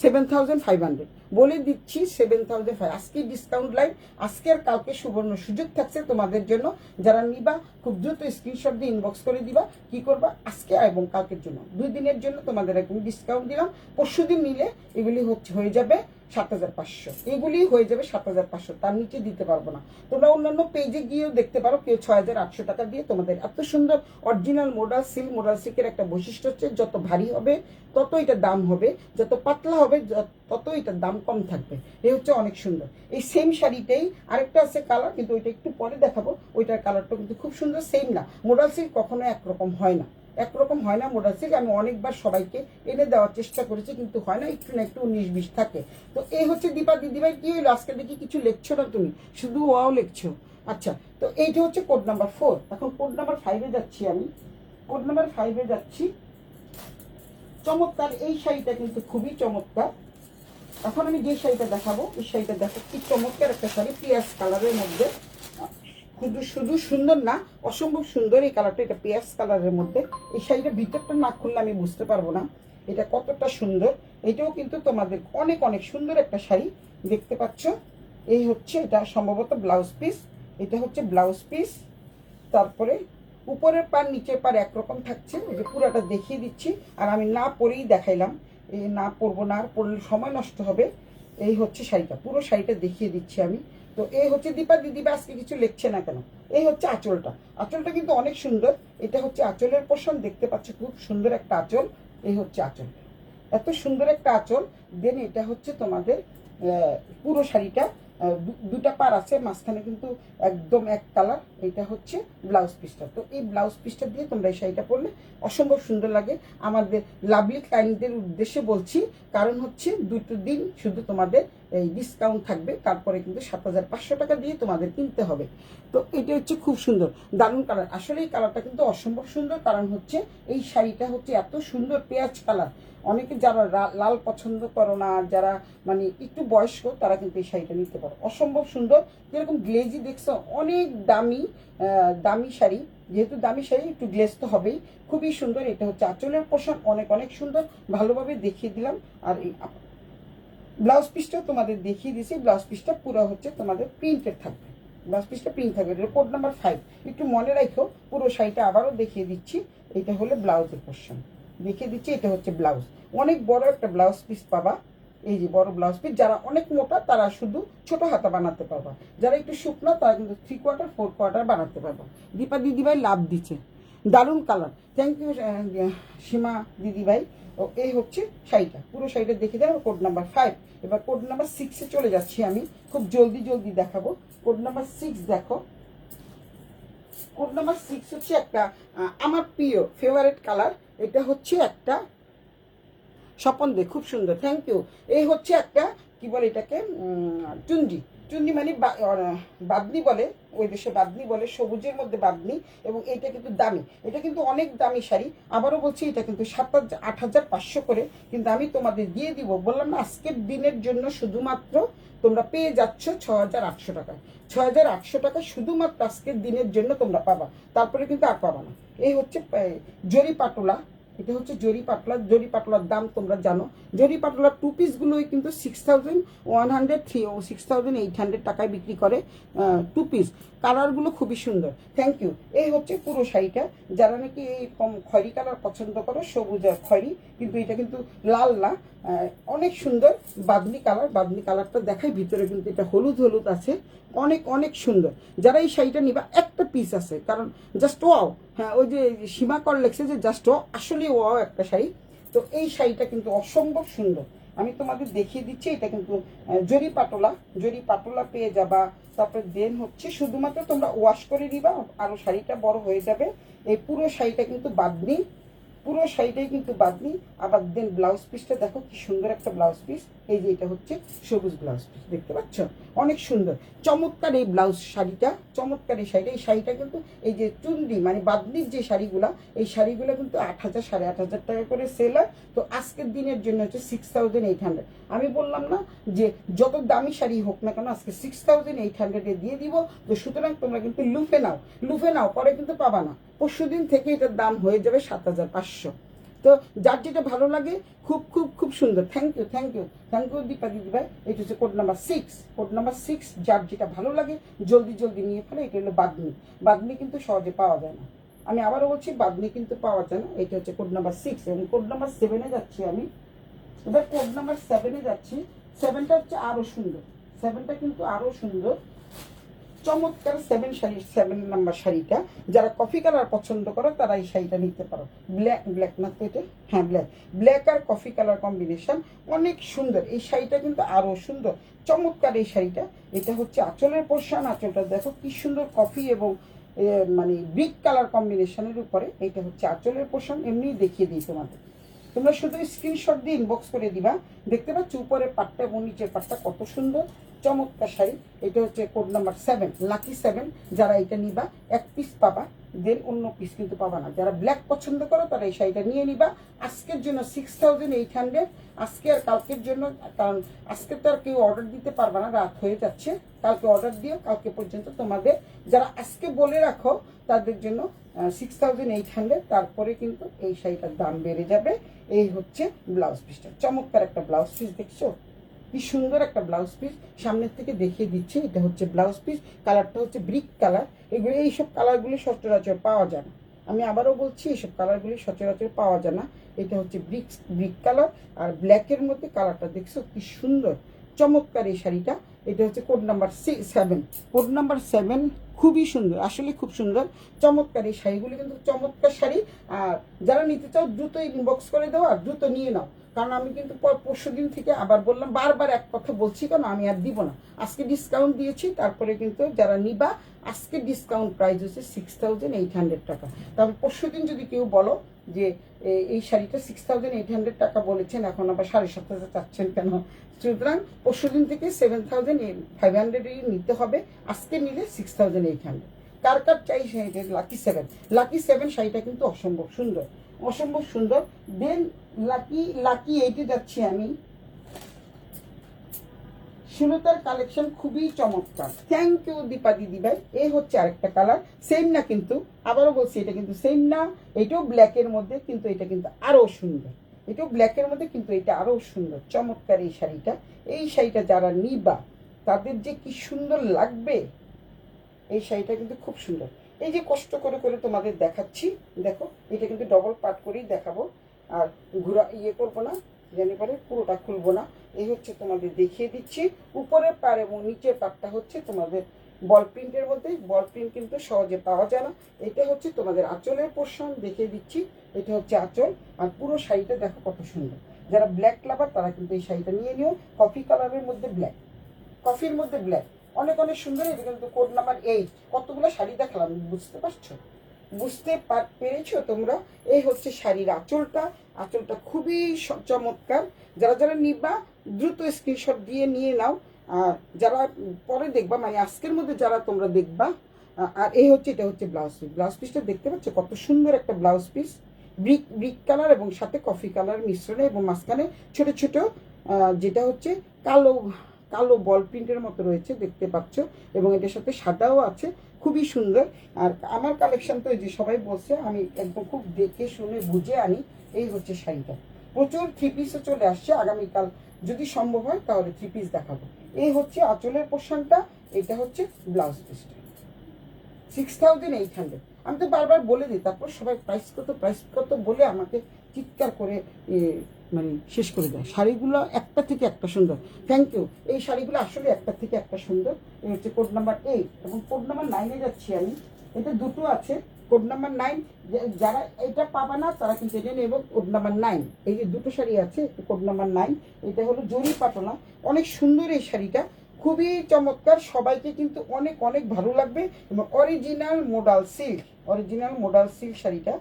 7500 বলে দিচ্ছি, 7500। আজকে ডিসকাউন্ট লাইভ, আজকে আর কালকে সুবর্ণ সুযোগ থাকছে তোমাদের জন্য। যারা নিবা খুব দ্রুত স্ক্রিনশট দিয়ে ইনবক্স করে দিবা। কি করবা, আজকে এবং কালকের জন্য 2 দিনের জন্য তোমাদের একদম ডিসকাউন্ট দিলাম। পরশুদিন নিলে এগুলি হয়ে যাবে 7500। এগুলি হয়ে যাবে 7500, তার নিচে দিতে পারবো না। তোমরা অন্যান্য পেজে গিয়েও দেখতে পারো, কেউ 6800 টাকা দিয়ে তোমাদের এত সুন্দর অরিজিনাল মোডাল সিল্ক। মোডাল সিল্কের একটা বৈশিষ্ট্য হচ্ছে যত ভারী হবে তত এটার দাম হবে, যত পাতলা হবে তত এটার দাম কম থাকবে। এই হচ্ছে অনেক সুন্দর। এই সেম শাড়িটাই আরেকটা আছে কালার, কিন্তু ওইটা একটু পরে দেখাবো। ওইটার কালারটা কিন্তু খুব সুন্দর। সেম না, মোডাল সিল্ক কখনো একরকম হয় না, একরকম হয় না মোডাল সিল্ক। আমি অনেকবার সবাইকে এনে দেওয়ার চেষ্টা করেছি, কিন্তু হয় না, একটু না একটু 19-20 থাকে। তো এই হচ্ছে দীপা দিদিভাই। কি হইলো আজকে দেখি কিছু লিখছো না তুমি, শুধু ওয়াও লিখছো। আচ্ছা, তো এইটা হচ্ছে কোড নাম্বার 4। এখন কোড নাম্বার 5-এ যাচ্ছি আমি। কোড নাম্বার 5-এ যাচ্ছি। চমৎকার এই শাড়িটা কিন্তু খুবই চমৎকার। এখন আমি যে শাড়িটা দেখাবো, এই শাড়িটা দেখো কি চমৎকার একটা শাড়ি, পিয়াজ কালারের মধ্যে। শুধু সুন্দর না, অসম্ভব সুন্দর এই কালারটা। এটা পেঁয়াজ কালারের মধ্যে। এই শাড়িটা ভিতরটা না খুললে আমি বুঝতে পারবো না এটা কতটা সুন্দর। এটাও কিন্তু তোমাদের অনেক অনেক সুন্দর একটা শাড়ি, দেখতে পাচ্ছ। এই হচ্ছে এটা সম্ভবত ব্লাউজ পিস। এটা হচ্ছে ব্লাউজ পিস। তারপরে উপরের পার নিচের পার একরকম থাকছে। এই যে পুরাটা দেখিয়ে দিচ্ছি, আর আমি না পরেই দেখাইলাম। এই না পরবো না, আর পরলে সময় নষ্ট হবে। এই হচ্ছে শাড়িটা, পুরো শাড়িটা দেখিয়ে দিচ্ছি আমি। তো এই হচ্ছে দীপা দিদিবা আজকে কিছু লিখছে না কেন। এই হচ্ছে আঁচলটা, আঁচলটা কিন্তু অনেক সুন্দর। এটা হচ্ছে আঁচলের পোর্শন, দেখতে পাচ্ছ খুব সুন্দর একটা আঁচল। এই হচ্ছে আঁচল, এত সুন্দর একটা আঁচল। দেন এটা হচ্ছে তোমাদের পুরো শাড়িটা। দুটা পার আছে, মাঝখানে কিন্তু একদম এক কালার। এটা হচ্ছে ব্লাউজ পিসটা। তো এই ব্লাউজ পিসটা দিয়ে তোমরা এই শাড়িটা পরলে অসম্ভব সুন্দর লাগে। আমাদের লাভলি ক্লায়েন্টদের উদ্দেশ্যে বলছি, কারণ হচ্ছে 2 দিন শুধু তোমাদের এই ডিসকাউন্ট থাকবে, তারপরে কিন্তু 7500 টাকা দিয়ে তোমাদের কিনতে হবে। তো এটা হচ্ছে খুব সুন্দর, দারুণ কালার। আসলে এই কালারটা কিন্তু অসম্ভব সুন্দর, কারণ হচ্ছে এই শাড়িটা হচ্ছে এত সুন্দর পেঁয়াজ কালার। অনেকে যারা লাল পছন্দ করো না, যারা মানে একটু বয়স্ক, তারা কিন্তু এই শাড়িটা নিতে পারো। অসম্ভব সুন্দর, যেরকম গ্লেজি দেখছো, অনেক দামি দামি শাড়ি। যেহেতু দামি শাড়ি, একটু গ্লেজ তো হবেই। খুবই সুন্দর। এটা হচ্ছে আঁচলের পোশাক, অনেক অনেক সুন্দর, ভালোভাবে দেখিয়ে দিলাম। আর এই ব্লাউজ পিসটাও তোমাদের দেখিয়ে দিয়েছি। ব্লাউজ পিসটা পুরো হচ্ছে তোমাদের প্রিন্টেড থাকবে, ব্লাউজ পিসটা প্রিন্ট থাকবে। এটা কোড নাম্বার 5, একটু মনে রাখো। পুরো শাড়িটা আবারও দেখিয়ে দিচ্ছি। এটা হলো ব্লাউজের পোর্শন, দেখিয়ে দিচ্ছি। এটা হচ্ছে ব্লাউজ, অনেক বড় একটা ব্লাউজ পিস পাবা। এই যে বড় ব্লাউজ পিস। যারা অনেক মোটা তারা শুধু ছোট হাতা বানাতে পারবা, যারা একটু শুকনো তারা কিন্তু 3/4 4/4 বানাতে পারবা। দীপা দিদিভাই লাভ দিচ্ছে, দারুণ কালার। থ্যাংক ইউ সীমা দিদিভাই। ও এই হচ্ছে শাড়িটা, পুরো শাড়িটা দেখে দেন। Code number 5। এবার কোড নাম্বার 6-এ চলে যাচ্ছি আমি, খুব জলদি জলদি দেখাবো। কোড নাম্বার 6 দেখো, কোড নাম্বার 6 হচ্ছে একটা আমার প্রিয় ফেভারিট কালার। এটা হচ্ছে একটা স্বপন দে, খুব সুন্দর, থ্যাংক ইউ। এই হচ্ছে একটা কি বলে এটাকে, চুন্ডি। চুন্ডি মানে বাদনি বলে, ওই দেশে বাদনি বলে, সবুজের মধ্যে বাদনি। এবং এটা কিন্তু দামি, এটা কিন্তু অনেক দামি শাড়ি। আবারও বলছি এটা কিন্তু 8,500 করে, কিন্তু আমি তোমাদের দিয়ে দিব, বললাম না আজকের দিনের জন্য শুধুমাত্র তোমরা পেয়ে যাচ্ছ 6,800 টাকা। 6,800 টাকা শুধুমাত্র আজকের দিনের জন্য তোমরা পাবা, তারপরে কিন্তু আর পাবা না। এই হচ্ছে জরি পাটোলা। এটা হচ্ছে জরি পাটলা। জরি পাটলার দাম তোমরা জানো। জরি পাটলার 2 পিসগুলোই কিন্তু 6,100 ও 6,800 টাকায় বিক্রি করে 2 পিস। কালারগুলো খুবই সুন্দর, থ্যাংক ইউ। এই হচ্ছে পুরো শাড়িটা। যারা নাকি এই কম খয়েরি কালার পছন্দ করো, সবুজ আর খয়েরি, কিন্তু এটা কিন্তু লাল না, অনেক সুন্দর বাদনি কালার। বাদনি কালারটা দেখাই, ভিতরে কিন্তু এটা হলুদ হলুদ আছে, অনেক অনেক সুন্দর। যারা এই শাড়িটা নিবা, একটা পিস আছে, কারণ জাস্ট ওয়াও। হ্যাঁ, ওই যে সীমা কর লেখছে যে জাস্ট ওয়াও, আসলে ওয়াও একটা শাড়ি। তো এই শাড়িটা কিন্তু অসম্ভব সুন্দর। আমি তোমাদের দেখিয়ে দিচ্ছি, এটা কিন্তু জরি পাটোলা। জরি পাটোলা পেয়ে যাবা। তারপরে দেন হচ্ছে শুধুমাত্র তোমরা ওয়াশ করে নিবা, আরও শাড়িটা বড় হয়ে যাবে। এই পুরো শাড়িটা কিন্তু বাদনি, পুরো শাড়িটাই কিন্তু বাদনি। আবার দেন ব্লাউজ পিসটা দেখো কি সুন্দর একটা ব্লাউজ পিস। এই যে এটা হচ্ছে সবুজ ব্লাউজ পিস, দেখতে পাচ্ছ, অনেক সুন্দর, চমৎকার এই ব্লাউজ শাড়িটা, চমৎকার এই শাড়িটা। এই শাড়িটা কিন্তু এই যে চুন্ডি মানে বাদনির যে শাড়িগুলা, এই শাড়িগুলো কিন্তু 8,000 8,500 টাকা করে সেল হয়। তো আজকের দিনের জন্য হচ্ছে 6,800। আমি বললাম না যে যত দামি শাড়ি হোক না কেন আজকে 6,800 দিয়ে দিব। তো সুতরাং তোমরা কিন্তু লুফে নাও, লুফে নাও, পরে কিন্তু পাবা না। পরশু দিন থেকে এটার দাম হয়ে যাবে 7,500। তো যার যেটা ভালো লাগে, খুব খুব খুব সুন্দর, thank you, thank you, thank you Deepa দিদি ভাই। এটা হচ্ছে কোড নাম্বার 6। কোড নাম্বার 6, যার যেটা ভালো লাগে জলদি জলদি নিয়ে ফেলে। এটা হলো বাদনি। বাদনি কিন্তু সহজে পাওয়া যায় না, আমি আবারও বলছি, বাদনি কিন্তু পাওয়া যায় না। এটা হচ্ছে কোড নাম্বার 6। এবং কোড নাম্বার 7-এ যাচ্ছি আমি। এবার কোড নাম্বার 7-এ যাচ্ছি। 7টা হচ্ছে আরও সুন্দর। 7টা কিন্তু আরও সুন্দর, চমৎকার 7 নাম্বার শাড়িটা। যারা কফি কালার পছন্দ করো তারা এই শাড়িটা নিতে পারো। ব্ল্যাক না তো এটা, হ্যাঁ ব্ল্যাক আর কফি কালার কম্বিনেশন, অনেক সুন্দর। এই শাড়িটা কিন্তু আরও সুন্দর, চমৎকার এই শাড়িটা। এটা হচ্ছে আঁচলের পোর্শন। আঁচলটা দেখো কি সুন্দর, কফি এবং মানে ব্রিক কালার কম্বিনেশনের উপরে। এটা হচ্ছে আঁচলের পোর্শন। এমনি দেখিয়ে দিই তোমাদের, তোমরা শুধু স্ক্রিনশট দিয়ে ইনবক্স করে দিবা। দেখতে পাচ্ছ উপরের পাটটা এবং নিচের পাটটা কত সুন্দর, চমৎকার শাড়ি। এটা হচ্ছে কোড নাম্বার 7, লাকি 7। যারা এটা নিবা, এক পিস পাবা, দেন অন্য পিস কিন্তু পাবা না। যারা ব্ল্যাক পছন্দ করো তারা এই শাড়িটা নিয়ে নিবা। আজকের জন্য 6,800, আজকে আর কালকের জন্য, কারণ আজকে তো আর কেউ অর্ডার দিতে পারবে না, রাত হয়ে যাচ্ছে। কালকে অর্ডার দিও, কালকে পর্যন্ত তোমাদের, যারা আজকে বলে রাখো তাদের জন্য 6,800। তারপরে কিন্তু এই শাড়িটার দাম বেড়ে যাবে। এই হচ্ছে ব্লাউজ পিসটা, চমৎকার একটা ব্লাউজ পিস, দেখছো কি সুন্দর একটা ব্লাউজ পিস। সামনের থেকে দেখিয়ে দিচ্ছি, এটা হচ্ছে ব্লাউজ পিস। কালারটা হচ্ছে ব্রিক কালার। এগুলো এইসব কালারগুলি সচরাচর পাওয়া যায় না, আমি আবারও বলছি, এইসব কালারগুলি সচরাচর পাওয়া যায় না। এটা হচ্ছে ব্রিক কালার আর ব্ল্যাকের মধ্যে কালারটা দেখছো কি সুন্দর, চমৎকার এই শাড়িটা। এটা হচ্ছে কোড নাম্বার 7। কোড নাম্বার 7 খুবই সুন্দর, আসলে খুব সুন্দর, চমৎকার এই শাড়িগুলি কিন্তু চমৎকার শাড়ি। আর যারা নিতে চাও দ্রুত ইনবক্স করে দাও আর দ্রুত নিয়ে নাও, কারণ আমি কিন্তু পরশু দিন থেকে আবার বললাম, বারবার এক কথা বলছি, কেন আমি আর দিব না। আজকে ডিসকাউন্ট দিয়েছি, তারপরে কিন্তু যারা নিবা আজকে ডিসকাউন্ট প্রাইস হচ্ছে 6,800 টাকা। তবে পরশু দিন যদি কেউ বলো যে এই শাড়িটা 6,800 টাকা বলেছেন, এখন আবার 7,500 চাচ্ছেন কেন, সুতরাং পরশু দিন থেকে 7,500 নিতে হবে। আজকে নিলে 6,800। কার কার চাই শাড়িটা, লাকি 7। লাকি 7 শাড়িটা কিন্তু অসম্ভব সুন্দর, অসম্ভব সুন্দর। দেন লাকি 8-এ যাচ্ছি আমি। সুলতার কালেকশন খুবই চমৎকার, থ্যাংক ইউ দীপা দিদি ভাই। এই হচ্ছে আরেকটা কালার, সেম না কিন্তু, আবারও বলছি এটা কিন্তু সেম না। এটাও ব্ল্যাকের মধ্যে, কিন্তু এটা কিন্তু আরও সুন্দর। এটাও ব্ল্যাকের মধ্যে, কিন্তু এটা আরও সুন্দর, চমৎকার এই শাড়িটা। এই শাড়িটা যারা নিবা তাদের যে কি সুন্দর লাগবে। এই শাড়িটা কিন্তু খুব সুন্দর। এই যে কষ্ট করে করে তোমাদের দেখাচ্ছি, দেখো এটা কিন্তু ডবল পার্ট করেই দেখাবো, আর ঘুরা করবো না, জানি পারে পুরোটা খুলবো না। এই হচ্ছে তোমাদের দেখিয়ে দিচ্ছি, উপরের পার এবং নিচের পাটটা হচ্ছে তোমাদের বল প্রিন্টের মধ্যে। বল প্রিন্ট কিন্তু সহজে পাওয়া যায় না। এটা হচ্ছে তোমাদের আঁচলের পোর্শন, দেখিয়ে দিচ্ছি। এটা হচ্ছে আঁচল, আর পুরো শাড়িটা দেখো কত সুন্দর। যারা ব্ল্যাক লাভার তারা কিন্তু এই শাড়িটা নিয়ে নিও। কফি কালারের মধ্যে ব্ল্যাক, কফির মধ্যে ব্ল্যাক, অনেক অনেক সুন্দর। এটা কিন্তু কোড নাম্বার 8। কতগুলো শাড়ি দেখালাম, বুঝতে পারছো? বুঝতে পেরেছো তোমরা? এই হচ্ছে শাড়ির আঁচলটা। আঁচলটা খুবই চমৎকার। যারা যারা নিবা দ্রুত স্ক্রিনশট দিয়ে নিয়ে নাও। আর যারা পরে দেখবা, মানে আজকের মধ্যে যারা তোমরা দেখবা। আর এই হচ্ছে, এটা হচ্ছে ব্লাউজ পিস। ব্লাউজ পিসটা দেখতে পাচ্ছ কত সুন্দর একটা blouse piece. Brick brick colour এবং সাথে কফি কালার মিশ্রণে, এবং মাঝখানে ছোট ছোট যেটা হচ্ছে কালো কালো বল প্রিন্টের মতো রয়েছে, দেখতে পাচ্ছ। এবং এটার সাথে সাদাও আছে, খুবই সুন্দর। আর আমার কালেকশন তো এই যে সবাই বলছে, আমি একদম খুব দেখে শুনে বুঝে আনি। এই হচ্ছে শাড়িটা। প্রচুর থ্রি পিসও চলে আসছে, আগামীকাল যদি সম্ভব হয় তাহলে থ্রি পিস দেখাবো। এই হচ্ছে আঁচলের পোর্শনটা, এটা হচ্ছে ব্লাউজ পিসটা। 6800। আমি তো বারবার বলে দিই, তারপর সবাই প্রাইস কত বলে আমাকে চিৎকার করে মানে শেষ করে দেয়। শাড়িগুলো একটা থেকে একটা সুন্দর। Thank you. এই শাড়িগুলো আসলে একটা থেকে একটা সুন্দর। এই হচ্ছে কোড নাম্বার 8 এবং কোড নাম্বার 9-এ যাচ্ছি আমি। এটা দুটো আছে, কোড নাম্বার 9। যারা এটা পাবা না তারা কিন্তু এটা নেব কোড নাম্বার 9। এই যে দুটো শাড়ি আছে, কোড নাম্বার 9। এটা হলো জরি পাটলা, অনেক সুন্দর এই শাড়িটা, খুবই চমৎকার। সবাইকে কিন্তু অনেক অনেক ভালো লাগবে। এবং অরিজিনাল মোডাল সিল্ক শাড়িটা।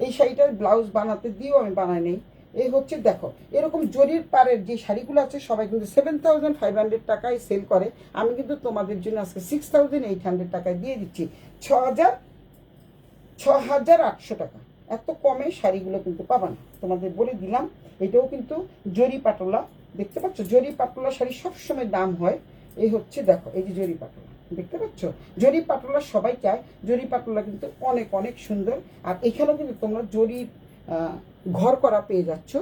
এই শাড়িটার ব্লাউজ বানাতে দিয়েও আমি বানাই নেই। এই হচ্ছে দেখো, এরকম জরির পাড়ের যে শাড়িগুলো আছে সবাই কিন্তু 7500 টাকায় সেল করে। আমি কিন্তু তোমাদের জন্য আজকে 6800 টাকায় দিয়ে দিচ্ছি। 6800 টাকা। এত কমে শাড়িগুলো কিন্তু পাবা না, তোমাদের বলে দিলাম। এটাও কিন্তু জরি পাটলা, দেখতে পাচ্ছ? জরি পাটলা শাড়ি সবসময় দাম হয়। এই হচ্ছে দেখো, এই যে জরি পাটলা, দেখতে পাচ্ছ? জরি পাটলা সবাই চায়। জরি পাটলা কিন্তু অনেক অনেক সুন্দর। আর এখানেও কিন্তু তোমরা জরির ঘর করা পেয়ে যাচ্ছ,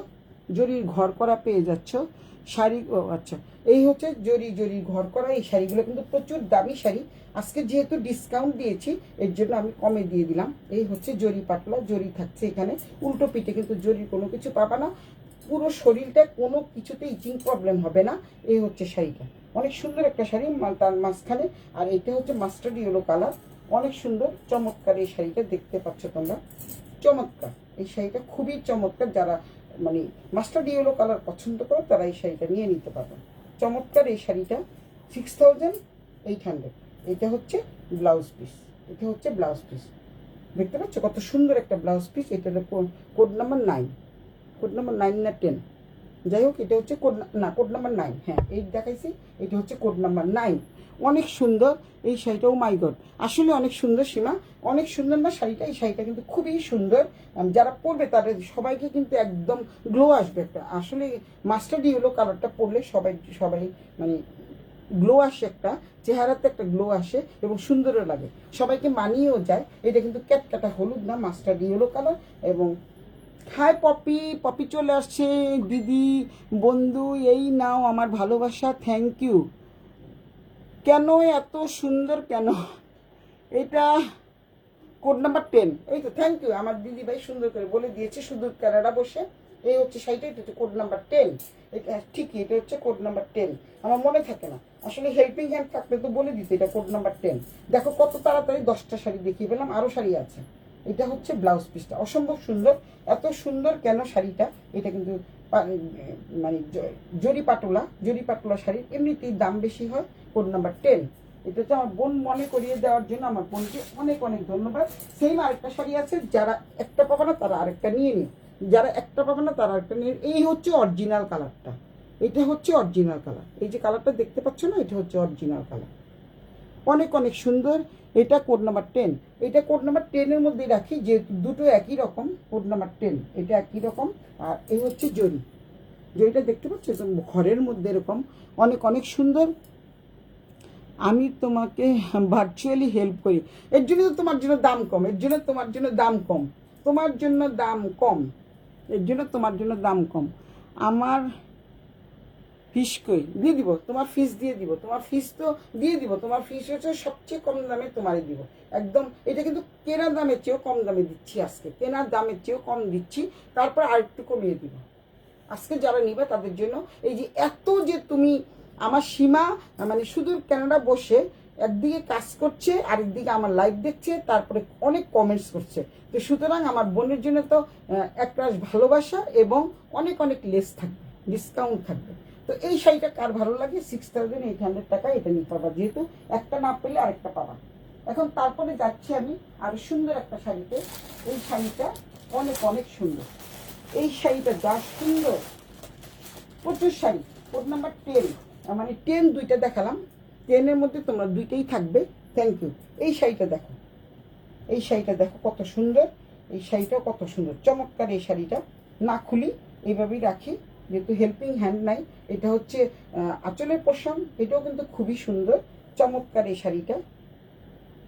জরির ঘর করা পেয়ে যাচ্ছ শাড়ি। ও আচ্ছা, এই হচ্ছে জরি ঘর করা। এই শাড়িগুলো কিন্তু প্রচুর দামি শাড়ি। আজকে যেহেতু ডিসকাউন্ট দিয়েছি এর জন্য আমি কমে দিয়ে দিলাম। এই হচ্ছে জরি পাতলা, জরি থাকছে এখানে। উল্টো পিঠে কিন্তু জরির কোনো কিছু পাবা না। পুরো শরীরটা কোনো কিছুতে ইচিং প্রবলেম হবে না। এই হচ্ছে শাড়িটা, অনেক সুন্দর একটা শাড়ি, তার মাঝখানে। আর এটা হচ্ছে মাস্টার্ড ইয়েলো কালার, অনেক সুন্দর চমৎকার এই শাড়িটা, দেখতে পাচ্ছ তোমরা? চমৎকার এই শাড়িটা, খুবই চমৎকার। যারা মানে মাস্টার্ড ইয়েলো কালার পছন্দ করো তারা এই শাড়িটা নিয়ে নিতে পারবেন। চমৎকার এই শাড়িটা, 6800। এটা হচ্ছে ব্লাউজ পিস, এটা হচ্ছে ব্লাউজ পিস, দেখতে পাচ্ছ কত সুন্দর একটা ব্লাউজ পিস। এটা কোড নাম্বার 9, কোড নাম্বার 9 না 10, যাই হোক। এটা হচ্ছে কোড নাম্বার 9। হ্যাঁ, এই দেখাইছি, এটা হচ্ছে কোড নাম্বার 9। অনেক সুন্দর এই শাড়িটাও, মাই গড, আসলে অনেক সুন্দর সীমা, অনেক সুন্দর না শাড়িটা? এই শাড়িটা কিন্তু খুবই সুন্দর। যারা পরবে তাদের সবাইকে কিন্তু একদম গ্লো আসবে একটা। আসলে মাস্টার্ড ইয়েলো কালারটা পরলে সবাই মানে গ্লো আসে, একটা চেহারাতে একটা গ্লো আসে এবং সুন্দরও লাগে, সবাইকে মানিয়েও যায়। এটা কিন্তু ক্যাটকাটা হলুদ না, মাস্টার্ড ইয়েলো কালার। এবং হাই পপি চলে আসছে। দিদি বন্ধু, এই নাও আমার ভালোবাসা, থ্যাংক ইউ। কেন এত সুন্দর কেন? এটা কোড নাম্বার 10। এই তো, থ্যাংক ইউ। আমার দিদি ভাই সুন্দর করে বলে দিয়েছে, শুধু কানাডা বসে। এই হচ্ছে শাড়িটা, এটা হচ্ছে কোড নাম্বার 10। এটা ঠিকই, এটা হচ্ছে কোড নাম্বার 10। আমার মনে থাকে না আসলে, হেল্পিং হ্যান্ড থাকলে তো বলে দিতে এটা কোড নাম্বার 10। দেখো কত তাড়াতাড়ি 10টা শাড়ি দেখিয়ে পেলাম, আরও শাড়ি আছে। এটা হচ্ছে ব্লাউজ পিসটা, অসম্ভব সুন্দর। এত সুন্দর কেন শাড়িটা? এটা কিন্তু মানে জরি পাটলা শাড়ির এমনিতেই দাম বেশি হয়। Code number 10। এটা হচ্ছে আমার বোন মনে করিয়ে দেওয়ার জন্য আমার বোনকে অনেক অনেক ধন্যবাদ। সেম আরেকটা শাড়ি আছে, যারা একটা পাবে না তারা আরেকটা নিয়ে নিন, যারা একটা পাবে না তারা আরেকটা নিয়ে। এই হচ্ছে অরিজিনাল কালারটা, এটা হচ্ছে অরিজিনাল কালার। এই যে কালারটা দেখতে পাচ্ছ না, এটা হচ্ছে অরিজিনাল কালার, অনেক অনেক সুন্দর। এটা কোড নাম্বার 10। এটা কোড নাম্বার 10-এর মধ্যে রাখি, যে দুটো একই রকম, কোড নাম্বার 10, এটা একই রকম। আর এই হচ্ছে জরিটা দেখতে পাচ্ছ, ঘরের মধ্যে এরকম অনেক অনেক সুন্দর। আমি তোমাকে ভার্চুয়ালি হেল্প করি, এর জন্য তো তোমার জন্য দাম কম, এর জন্য তোমার জন্য দাম কম, তোমার জন্য দাম কম, এর জন্য তোমার জন্য দাম কম। আমার ফিস কই? দিয়ে দিব, তোমার ফিস দিয়ে দিব, তোমার ফিস তো দিয়ে দিব। তোমার ফিস হচ্ছে সবচেয়ে কম দামে তোমারই দিব একদম। এটা কিন্তু কেনার দামের চেয়েও কম দামে দিচ্ছি আজকে, কেনার দামের চেয়েও কম দিচ্ছি। তারপর আরেকটু কমিয়ে দিব আজকে যারা নিবে তাদের জন্য। এই যে এত যে তুমি আমার সীমা, মানে শুধু ক্যানাডা বসে একদিকে কাজ করছে, আরেকদিকে আমার লাইভ দেখছে, তারপরে অনেক কমেন্টস করছে। তো সুতরাং আমার বোনের জন্য তো একটা ভালোবাসা এবং অনেক অনেক লেস থাকবে, ডিসকাউন্ট থাকবে। তো এই শাড়িটা কার ভালো লাগে 6800 টাকা এটা নিতে পারবা, যেহেতু একটা না পেলে আরেকটা পাবা। এখন তারপরে যাচ্ছি আমি আরো সুন্দর একটা শাড়িতে। এই শাড়িটা অনেক অনেক সুন্দর, এই শাড়িটা যা সুন্দর, প্রচুর শাড়ি। কোড নাম্বার 10, মানে 10 দুইটা দেখালাম, 10-এর মধ্যে তোমরা দুইটাই থাকবে। Thank you. এই শাড়িটা দেখো, এই শাড়িটা দেখো কত সুন্দর, এই শাড়িটাও কত সুন্দর, চমৎকার। এই শাড়িটা না খুলি এইভাবেই রাখি, যেহেতু হেল্পিং হ্যান্ড নাই। এটা হচ্ছে আঁচলের পোর্শন, এটাও কিন্তু খুবই সুন্দর, চমৎকার। এই শাড়িটা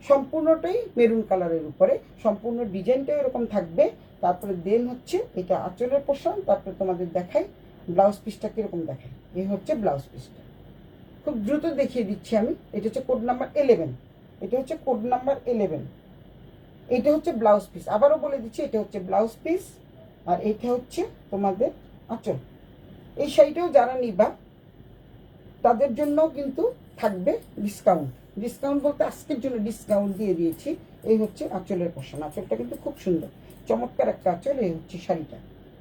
সম্পূর্ণটাই মেরুন কালারের উপরে, সম্পূর্ণ ডিজাইনটাও এরকম থাকবে। তারপরে দেন হচ্ছে এটা আঁচলের পোর্শন। তারপরে তোমাদের দেখাই ব্লাউজ পিসটা কিরকম দেখায়। এই হচ্ছে ব্লাউজ পিসটা, খুব দ্রুত দেখিয়ে দিচ্ছি আমি। এটা হচ্ছে কোড নাম্বার 11, এটা হচ্ছে কোড নাম্বার 11। এটা হচ্ছে ব্লাউজ পিস, আবারও বলে দিচ্ছি, এটা হচ্ছে ব্লাউজ পিস, আর এটা হচ্ছে তোমাদের আঁচল। এই শাড়িটাও যারা নিবা তাদের জন্য কিন্তু থাকবে ডিসকাউন্ট। ডিসকাউন্ট বলতে আজকের জন্য ডিসকাউন্ট দিয়ে দিয়েছি। এই হচ্ছে আঁচলের পোর্শন, আঁচলটা কিন্তু খুব সুন্দর, চমৎকার একটা আঁচল। এই হচ্ছে শাড়িটা,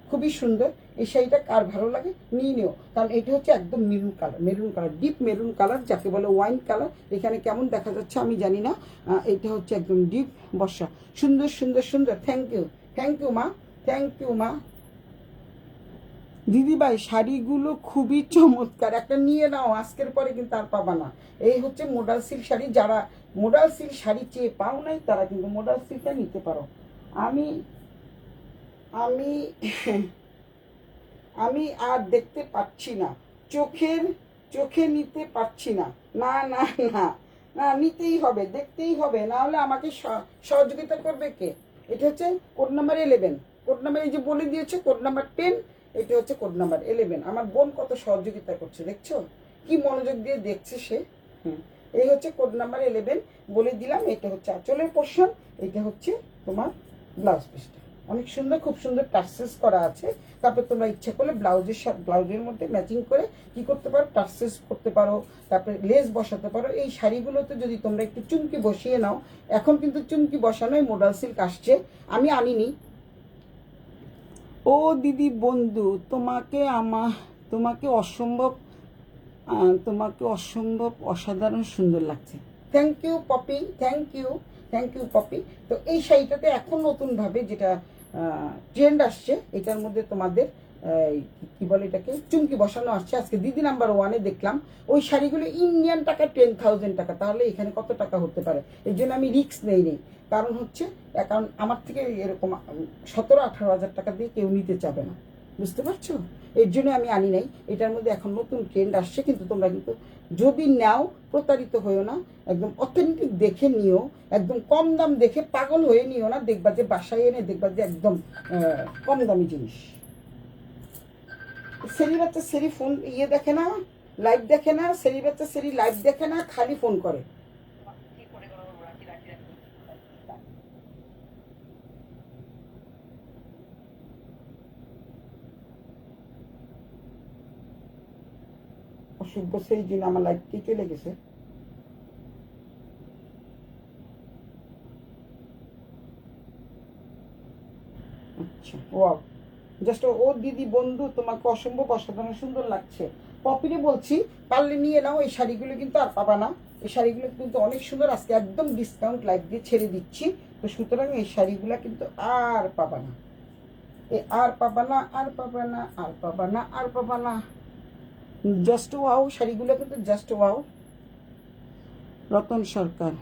খুবই সুন্দর। এই শাড়িটা কার ভালো লাগে নিয়ে নিও, কারণ এটা হচ্ছে একদম maroon colour, maroon colour, deep maroon colour, যাকে বলে ওয়াইন কালার। এখানে কেমন দেখা যাচ্ছে আমি জানি না, এটা হচ্ছে একদম ডিপ বর্ষা, সুন্দর সুন্দর সুন্দর। থ্যাংক ইউ, থ্যাংক ইউ মা, থ্যাংক ইউ মা। দিদিভাই শাড়িগুলো খুবই চমৎকার, একটা নিয়ে নাও, আজকের পরে কিন্তু আর পাবা না। এই হচ্ছে মোডাল সিল্ক শাড়ি, যারা মোডাল সিল্ক শাড়ি চেয়ে পাও নাই তারা কিন্তু মোডাল সিল্কটা নিতে পারো। আমি আমি আমি আর দেখতে পাচ্ছি না, চোখে নিতে পারছি না। না না না না, নিতেই হবে, দেখতেই হবে, না হলে আমাকে সহযোগিতা করবে কে? এটা হচ্ছে কোড নাম্বার 11, কোড নাম্বার এই যে বলে দিয়েছে কোড নাম্বার 10, এটা হচ্ছে কোড নাম্বার 11। আমার বোন কত সহযোগিতা করছে দেখছো, কি মনোযোগ দিয়ে দেখছে সে। এই হচ্ছে কোড নাম্বার 11, বলে দিলাম। এটা হচ্ছে আঁচলের পোর্শন, এটা হচ্ছে তোমার ব্লাউজ পিসটা, অনেক সুন্দর, খুব সুন্দর টার্সেস করা আছে। তারপর তোমরা ইচ্ছা করলে ব্লাউজের মধ্যে ম্যাচিং করে কি করতে পারো, টার্সেস করতে পারো, তারপরে লেস বসাতে পারো। এই শাড়িগুলোতে যদি তোমরা একটু চুমকি বসিয়ে নাও, এখন কিন্তু চুমকি বসানোই মোডাল সিল্ক আসছে, আমি আনিনি। ও দিদি বন্ধু, তোমাকে অসম্ভব, তোমাকে অসম্ভব অসাধারণ সুন্দর লাগছে। Thank you Popy, thank you, thank you Popy. তো এই শাড়িটাতে এখন নতুনভাবে যেটা ট্রেন্ড আসছে, এটার মধ্যে তোমাদের কি বলে এটাকে, চুমকি বসানো আসছে। আজকে দিদি নাম্বার 1-এ দেখলাম ওই শাড়িগুলো ইন্ডিয়ান টাকা 10,000 টাকা, তাহলে এখানে কত টাকা হতে পারে। এই জন্য আমি রিস্ক নেই, কারণ হচ্ছে কারণ আমার থেকে এরকম 17-18 হাজার টাকা দিয়ে কেউ নিতে চাবে না, বুঝতে পারছো? এর জন্য আমি আনি নাই। এটার মধ্যে এখন নতুন ট্রেন্ড আসছে, কিন্তু তোমরা কিন্তু যদি নাও প্রতারিত হয়েও না, একদম অথেন্টিক দেখে নিও, একদম কম দাম দেখে পাগল হয়ে নিও না, দেখবা যে বাসায় এনে দেখবা যে একদম কম দামি জিনিস। সেরি বাচ্চা সেরি ফোন দেখে না, লাইভ দেখে না, সেরি বাচ্চা সেরি লাইভ দেখে না, খালি ফোন করে। অসভ্য সেই দিন আমার লাইফটি চলে গেছে। আচ্ছা, ওয়াও, জাস্ট ও দিদি বন্ধু, তোমাকে অসম্ভব অসাধারণ সুন্দর লাগছে। পপিরে বলছি পারলে নিয়ে নাও, এই শাড়িগুলো কিন্তু আর পাবা না। এই শাড়িগুলো কিন্তু অনেক সুন্দর, আজকে একদম ডিসকাউন্ট লাইভ দিয়ে ছেড়ে দিচ্ছি। তো সুতরাং এই শাড়িগুলো কিন্তু আর পাবা না, আর পাবা না, আর পাবা না, আর পাবা না, আর পাবা না। জাস্ট ওয়াও, শাড়িগুলো কিন্তু জাস্ট ওয়াও। রতন সরকার,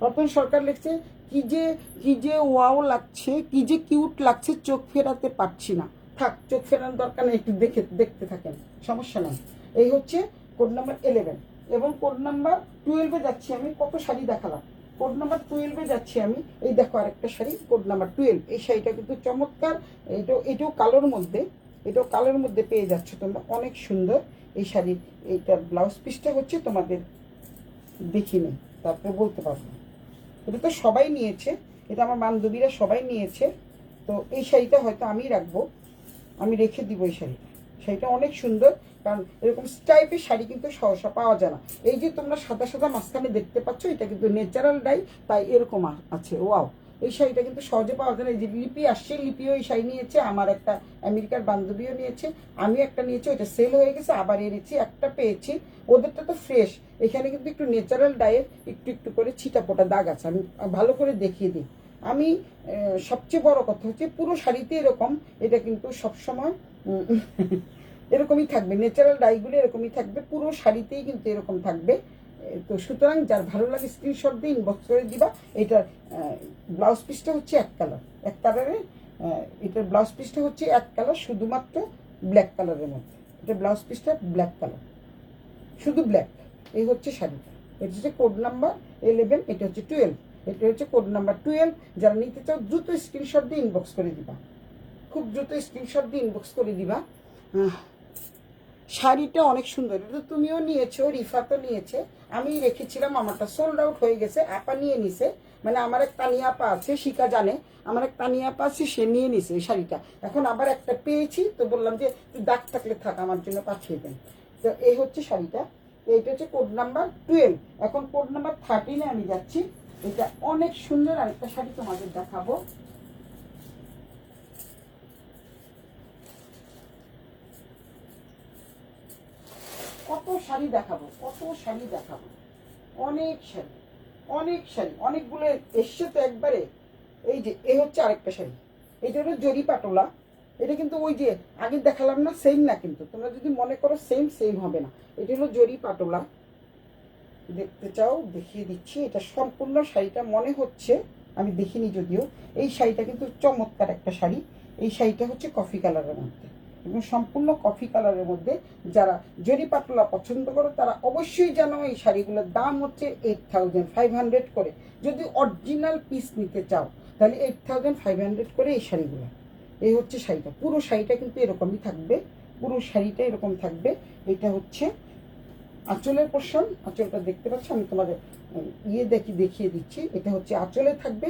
রতন সরকার লিখছে কি যে ওয়াও লাগছে, কি যে কিউট লাগছে, চোখ ফেরাতে পারছি না। থাক, চোখ ফেরানোর দরকার নেই, একটু দেখতে থাকেন, সমস্যা নেই। এই হচ্ছে কোড নাম্বার 11, এবং কোড নাম্বার 12-এ যাচ্ছি আমি। কত শাড়ি দেখালাম, কোড নাম্বার 12-এ যাচ্ছি আমি। এই দেখো আরেকটা শাড়ি, কোড নাম্বার 12। এই শাড়িটা কিন্তু চমৎকার, এটাও কালোর মধ্যে, এটাও কালোর মধ্যে পেয়ে যাচ্ছে তোমরা, অনেক সুন্দর এই শাড়ি। এইটার ব্লাউজ পিসটা হচ্ছে তোমাদের দেখিনি, তারপরে বলতে পারবো। এটা তো সবাই নিয়েছে, এটা আমার বান্ধবীরা সবাই নিয়েছে। তো এই শাড়িটা হয়তো আমিই রাখবো, আমি রেখে দিব এই শাড়িটা। শাড়িটা অনেক সুন্দর, কারণ এরকম টাইপের শাড়ি কিন্তু সহসা পাওয়া যায় না। এই যে তোমরা সাদা সাদা মাঝখানে দেখতে পাচ্ছ, এটা কিন্তু ন্যাচারাল ডাই, তাই এরকম আছে। ওয়াও, এই শাড়িটা কিন্তু সহজে পাওয়া যায় না। এই যে লিপি আসছে, লিপিও এই শাড়ি নিয়েছে, আমার একটা আমেরিকার বান্ধবীও নিয়েছে, আমিও একটা নিয়েছি, ওইটা সেল হয়ে গেছে, আবার এনেছি, একটা পেয়েছি। ওদেরটা তো ফ্রেশ, এখানে কিন্তু একটু ন্যাচারাল ডায়ের একটু একটু করে ছিটা পোটা দাগ আছে, আমি ভালো করে দেখিয়ে দিই। আমি সবচেয়ে বড় কথা হচ্ছে পুরো শাড়িতে এরকম, এটা কিন্তু সবসময় এরকমই থাকবে, ন্যাচারাল ডাইগুলো এরকমই থাকবে, পুরো শাড়িতেই কিন্তু এরকম থাকবে। তো সুতরাং যার ভালো লাগে স্ক্রিনশট দিয়ে ইনবক্স করে দিবা। এটার ব্লাউজ পিসটা হচ্ছে এক কালার, এক কালারে, এটার ব্লাউজ পিসটা হচ্ছে এক কালার, শুধুমাত্র ব্ল্যাক কালারের মধ্যে। এটা ব্লাউজ পিসটা ব্ল্যাক কালার, শুধু ব্ল্যাক। এই হচ্ছে শাড়িটা, এটা হচ্ছে কোড নাম্বার 11, এটা হচ্ছে 12, এটা হচ্ছে কোড নাম্বার 12। যারা নিতে চাও দ্রুত স্ক্রিনশট দিয়ে ইনবক্স করে দিবা, খুব দ্রুত স্ক্রিনশট দিয়ে ইনবক্স করে দিবা। শাড়িটা অনেক সুন্দর, এটা তুমিও নিয়েছো, রিফা তো নিয়েছে, আমি রেখেছিলাম, আমারটা সোল্ড আউট হয়ে গেছে, আপা নিয়ে নিছে। মানে আমার এক তানিয়া আপা আছে, শিকা জানে, আমার এক তানিয়া আপা আছে, সে নিয়ে নিছে এই শাড়িটা। এখন আবার একটা পেয়েছি, তো বললাম যে তুই দাগ থাকলে থাক, আমার জন্য পাঠিয়ে দেন। তো এই হচ্ছে শাড়িটা, এইটা হচ্ছে কোড নাম্বার 12। এখন কোড নাম্বার 13-এ আমি যাচ্ছি। এটা অনেক সুন্দর আরেকটা শাড়ি তোমাদের দেখাবো। কত শাড়ি দেখাবো, কত শাড়ি দেখাবো, অনেক শাড়ি, অনেক শাড়ি, অনেকগুলো এসছে তো একবারে। এই যে এই হচ্ছে আরেকটা শাড়ি, এটা হলো জরি পাটোলা। এটা কিন্তু ওই যে আগে দেখালাম না, সেম না, কিন্তু তোমরা যদি মনে করো সেম, সেম হবে না। এটা হলো জরি পাটোলা, দেখতে চাও দেখিয়ে দিচ্ছি। এটা সম্পূর্ণ শাড়িটা মনে হচ্ছে, আমি দেখিনি যদিও, এই শাড়িটা কিন্তু চমৎকার একটা শাড়ি। এই শাড়িটা হচ্ছে কফি কালারের মধ্যে, এবং সম্পূর্ণ কফি কালারের মধ্যে। যারা জরি পাতলা পছন্দ করো তারা অবশ্যই জানো এই শাড়িগুলোর দাম হচ্ছে 8500 করে। যদি অরিজিনাল পিস নিতে চাও তাহলে 8500 করে এই শাড়িগুলো। এই হচ্ছে শাড়িটা, পুরো শাড়িটা কিন্তু এরকমই থাকবে, পুরো শাড়িটা এরকম থাকবে। এটা হচ্ছে আঁচলের পোর্শন, আঁচলটা দেখতে পাচ্ছ, আমি তোমাদের দেখিয়ে দিচ্ছি। এটা হচ্ছে আঁচলে থাকবে,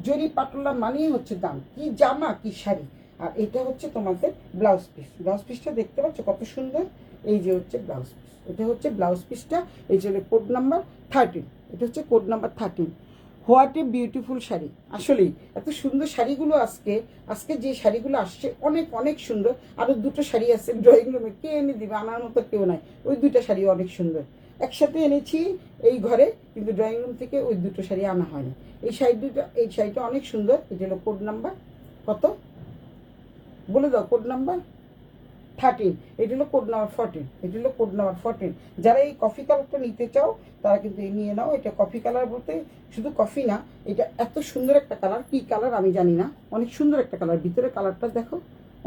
জরি পাতলা মানেই হচ্ছে দাম, কি জামা কি শাড়ি। আর এটা হচ্ছে তোমাদের ব্লাউজ পিস, ব্লাউজ পিসটা দেখতে পাচ্ছ কত সুন্দর। এই যে হচ্ছে ব্লাউজ পিস, এটা হচ্ছে ব্লাউজ পিসটা। এই যে কোড নাম্বার 13, এটা হচ্ছে code number 13। What a beautiful sari, আসলেই এত সুন্দর শাড়িগুলো আজকে, আজকে যে শাড়িগুলো আসছে অনেক অনেক সুন্দর। আরও দুটো শাড়ি আছে ড্রয়িং রুমে, কে এনে দিবে, আনার মতো কেউ নাই। ওই দুটো শাড়ি অনেক সুন্দর, একসাথে এনেছি এই ঘরে, কিন্তু ড্রয়িং রুম থেকে ওই দুটো শাড়ি আনা হয়নি। এই শাড়ি দুটো, এই শাড়িটা অনেক সুন্দর। এটা হলো কোড নাম্বার কত বলে দাও, কোড নাম্বার 13, এটা হলো কোড নাম্বার 14, এটা হলো কোড নাম্বার 14। যারা এই কফি কালারটা নিতে চাও তারা কিন্তু এই নিয়ে নাও। এটা কফি কালার বলতে শুধু কফি না, এটা এত সুন্দর একটা কালার, কি কালার আমি জানি না, অনেক সুন্দর একটা কালার। ভিতরে কালারটা দেখো,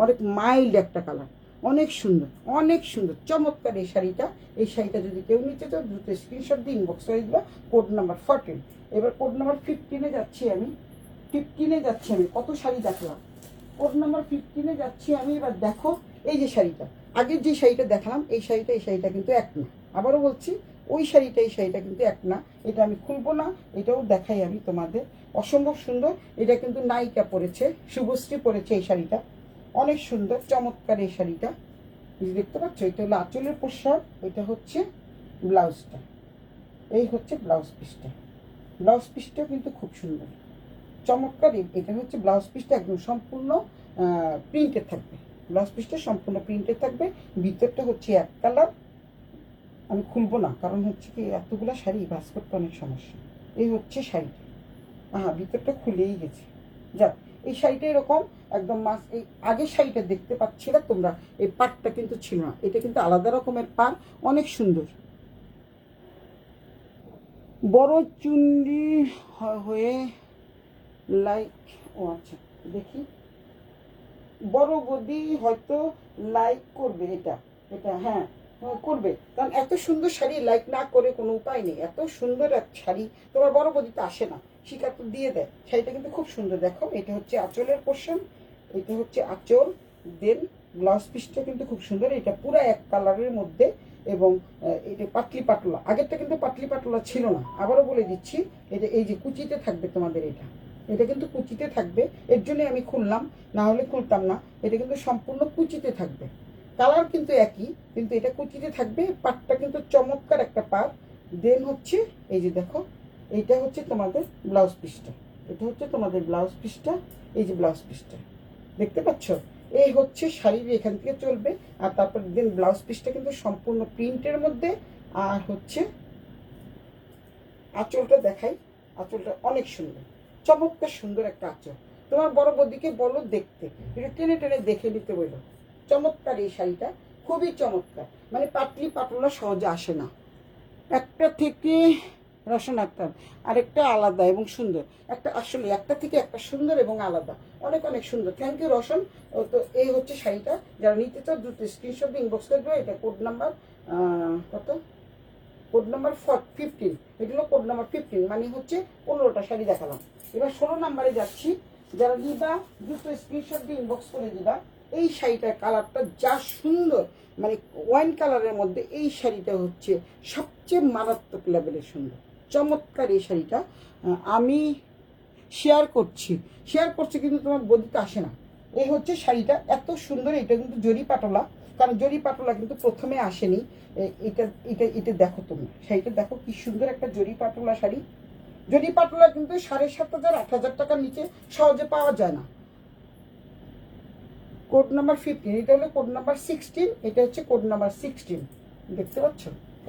অনেক মাইল্ড একটা কালার, অনেক সুন্দর, অনেক সুন্দর, চমৎকার এই শাড়িটা। এই শাড়িটা যদি কেউ নিতে চাও দ্রুত স্ক্রিনশট দিয়ে ইনবক্স করে দিবা, কোড নাম্বার 14। এবার কোড নাম্বার 15-এ যাচ্ছি আমি, 15-এ যাচ্ছি আমি, কত শাড়ি দেখলাম। কোড নাম্বার 15-এ যাচ্ছি আমি। এবার দেখো এই যে শাড়িটা, আগের যে শাড়িটা দেখালাম, এই শাড়িটা কিন্তু এক না, আবারও বলছি, ওই শাড়িটা এই শাড়িটা কিন্তু এক না। এটা আমি খুলবো না, এটাও দেখাই আমি তোমাদের, অসম্ভব সুন্দর। এটা কিন্তু নায়িকা পরেছে, শুভশ্রী পরেছে এই শাড়িটা, অনেক সুন্দর চমৎকার এই শাড়িটা। দেখতে পাচ্ছ, এটা হলো আঁচলের পোশাক, এটা হচ্ছে ব্লাউজটা, এই হচ্ছে ব্লাউজ পিসটা। ব্লাউজ পিসটাও কিন্তু খুব সুন্দর চমৎকার। এটা হচ্ছে ব্লাউজ পিসটা, একদম সম্পূর্ণ প্রিন্টেড থাকবে, ব্লাউজ পিসটা সম্পূর্ণ প্রিন্টেড থাকবে। ভিতরটা হচ্ছে এক কালার, আমি খুলবো না, কারণ হচ্ছে কি এতগুলো শাড়ি ভাঁজ করতে অনেক সমস্যা। এই হচ্ছে শাড়িটা, ভিতরটা খুলেই গেছে। যাক, এই শাড়িটা এরকম একদম মাছ, এই আগের শাড়িটা দেখতে পাচ্ছিলে তোমরা, এই পাটটা কিন্তু ছিল না, এটা কিন্তু আলাদা রকমের পাড়, অনেক সুন্দর। বড় চুন্ডি হয়ে লাইক, ও আচ্ছা দেখি, বড় বদি হয়তো লাইক করবে, এটা এটা হ্যাঁ করবে, কারণ এত সুন্দর শাড়ি লাইক না করে কোনো উপায় নেই। এত সুন্দর এক শাড়ি তোমার বড় বদি তো আসে না, শিকার তো দিয়ে দেয়। শাড়িটা কিন্তু খুব সুন্দর, দেখো এটা হচ্ছে আঁচলের পোর্শন, এটা হচ্ছে আঁচল, দেন ব্লাউজ পিসটা কিন্তু খুব সুন্দর। এটা পুরো এক কালারের মধ্যে, এবং এটা পাতলি পাতলা, আগেরটা কিন্তু পাতলি পাতলা ছিল না, আবারও বলে দিচ্ছি। এটা এই যে কুচিতে থাকবে তোমাদের, এটা এটা কিন্তু কুচিতে থাকবে, এর জন্যই আমি খুললাম, না হলে খুলতাম না। এটা কিন্তু সম্পূর্ণ কুচিতে থাকবে, কালার কিন্তু একই, কিন্তু এটা কুচিতে থাকবে। পাটটা কিন্তু চমৎকার একটা পাট। দেন হচ্ছে এই যে দেখো, এইটা হচ্ছে তোমাদের ব্লাউজ পিসটা, এটা হচ্ছে তোমাদের ব্লাউজ পিসটা, এই যে ব্লাউজ পিসটা দেখতে পাচ্ছ, এই হচ্ছে শাড়ির এখান থেকে চলবে। আর তারপর দেন ব্লাউজ পিসটা কিন্তু সম্পূর্ণ প্রিন্টের মধ্যে। আর হচ্ছে আঁচলটা দেখাই, আঁচলটা অনেক সুন্দর, চমৎকার সুন্দর একটা আঁচল। তোমার বড় বৌদিকে বলো দেখতে, এটা টেনে টেনে দেখে নিতে বলো। চমৎকার এই শাড়িটা, খুবই চমৎকার, মানে পাতলি পাতলা সহজে আসে না। একটা থেকে রসন আক্তার, আরেকটা আলাদা এবং সুন্দর, একটা আসলে একটা থেকে একটা সুন্দর এবং আলাদা, অনেক অনেক সুন্দর। Thank you Roshan. তো এই হচ্ছে শাড়িটা, যারা নিতে চাও দ্রুত স্ক্রিনশট ইনবক্স করে দেবো। এটা কোড নাম্বার কত, কোড নাম্বার 15, এটা হলো কোড নাম্বার 15, মানে হচ্ছে 15টা শাড়ি দেখালাম। এবার 16 নাম্বারে যাচ্ছি, যারা নিবা দ্রুত স্ক্রিনশট দিয়ে ইনবক্স করে দিবা। এই শাড়িটার কালারটা যা সুন্দর, মানে ওয়াইন কালারের মধ্যে এই শাড়িটা হচ্ছে সবচেয়ে মারাত্মক লেভেলের সুন্দর, চমৎকার এই শাড়িটা। আমি শেয়ার করছি কিন্তু তোমার বদিতে আসে না। এই হচ্ছে শাড়িটা, এত সুন্দর। এটা কিন্তু জরি পাটোলা, কারণ জরি পাটোলা কিন্তু প্রথমে আসেনি। এটা এটা এটা দেখো তুমি, শাড়িটা দেখো কি সুন্দর একটা জরি পাটোলা শাড়ি। জরি পাটোলা কিন্তু 7,500 8,000 টাকার নিচে সহজে পাওয়া যায় না। কোড নাম্বার 15, এটা হলো কোড নাম্বার 16, এটা হচ্ছে কোড নাম্বার 16, দেখতে পাচ্ছ?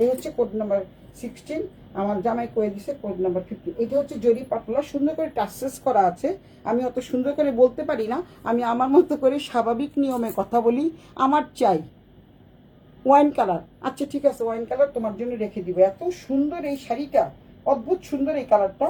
এই হচ্ছে কোড নাম্বার 16, আমার জামাই কয়ে দিছে কোড নাম্বার 15। এটা হচ্ছে জরি পাতলা, সুন্দর করে টাচেস করা আছে। আমি অত সুন্দর করে বলতে পারি না, আমি আমার মতো করে স্বাভাবিক নিয়মে কথা বলি। আমার চাই ওয়াইন কালার, আচ্ছা ঠিক আছে ওয়াইন কালার তোমার জন্য রেখে দিব। এত সুন্দর এই শাড়িটা, অদ্ভুত সুন্দর এই কালারটা,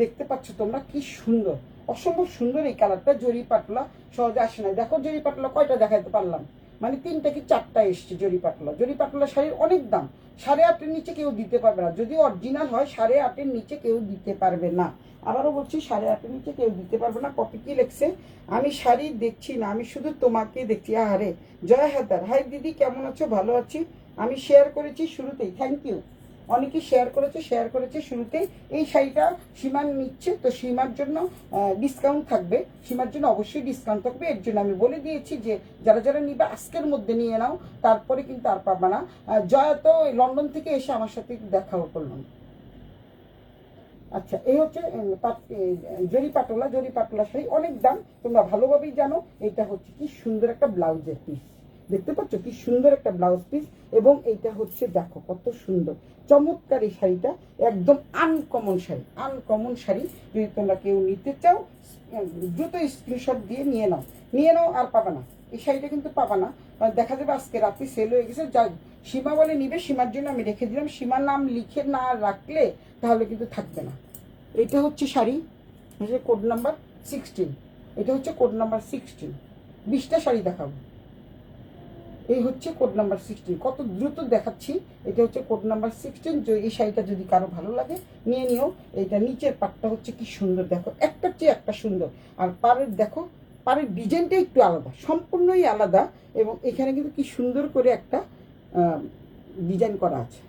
দেখতে পাচ্ছ তোমরা কি সুন্দর, অসম্ভব সুন্দর এই কালারটা। জরি পাতলা সহজে আসে না। দেখো জরি পাতলা কয়টা দেখাতে পারলাম, মানে 3টা কি 4টা এসছে জরি পাতলা। জরি পাতলা শাড়ির অনেক দাম, 8.5-এর নিচে কেউ দিতে পারবে না। যদি অরিজিনাল হয় 8.5-এর নিচে কেউ দিতে পারবে না। আবারও বলছি 8.5-এর নিচে কেউ দিতে পারবে না। কপি কি লেখছে, আমি শাড়ি দেখছি না, আমি শুধু তোমাকে দেখছি। আরে জয় হায়দার, হাই দিদি কেমন আছো? ভালো আছি। আমি শেয়ার করেছি শুরুতেই, থ্যাংক ইউ। অনেকেই শেয়ার করেছে শুরুতেই। এই শাড়িটা সীমান নিচ্ছে, তো সীমার জন্য ডিসকাউন্ট থাকবে, সীমার জন্য অবশ্যই ডিসকাউন্ট থাকবে। এর জন্য আমি বলে দিয়েছি যে যারা যারা নিবে আজকের মধ্যে নিয়ে নাও, তারপরে কিন্তু আর পাবা না। জয়া তো লন্ডন থেকে এসে আমার সাথে দেখাও করলাম। আচ্ছা, এই হচ্ছে জরি পাটোলা শাড়ি, অনেক দাম, তোমরা ভালোভাবেই জানো। এটা হচ্ছে কি সুন্দর একটা ব্লাউজের পিস, দেখতে পাচ্ছ কি সুন্দর একটা ব্লাউজ পিস। এবং এইটা হচ্ছে দেখো কত সুন্দর, চমৎকার এই শাড়িটা, একদম আনকমন শাড়ি। যদি তোমরা কেউ নিতে চাও দ্রুত স্ক্রিনশট দিয়ে নিয়ে নাও, আর পাবা না এই শাড়িটা, কিন্তু পাবা না। দেখা যাবে আজকে রাতে সেল হয়ে গেছে। যা সীমা বলে নিবে, সীমার জন্য আমি রেখে দিলাম। সীমার নাম লিখে না রাখলে তাহলে কিন্তু থাকবে না। এটা হচ্ছে শাড়ি, কোড নাম্বার 16, এটা হচ্ছে কোড নাম্বার 16। 20টা শাড়ি দেখাবো। এই হচ্ছে কোড নাম্বার 16, কত দ্রুত দেখাচ্ছি। এটা হচ্ছে কোড নাম্বার 16। এই শাড়িটা যদি কারো ভালো লাগে নিয়ে নিও। এইটা নিচের পাটটা হচ্ছে কি সুন্দর, দেখো একটার চেয়ে একটা সুন্দর। আর পাড়ের দেখো, পাড়ের ডিজাইনটা একটু আলাদা, সম্পূর্ণই আলাদা। এবং এখানে কিন্তু কি সুন্দর করে একটা ডিজাইন করা আছে,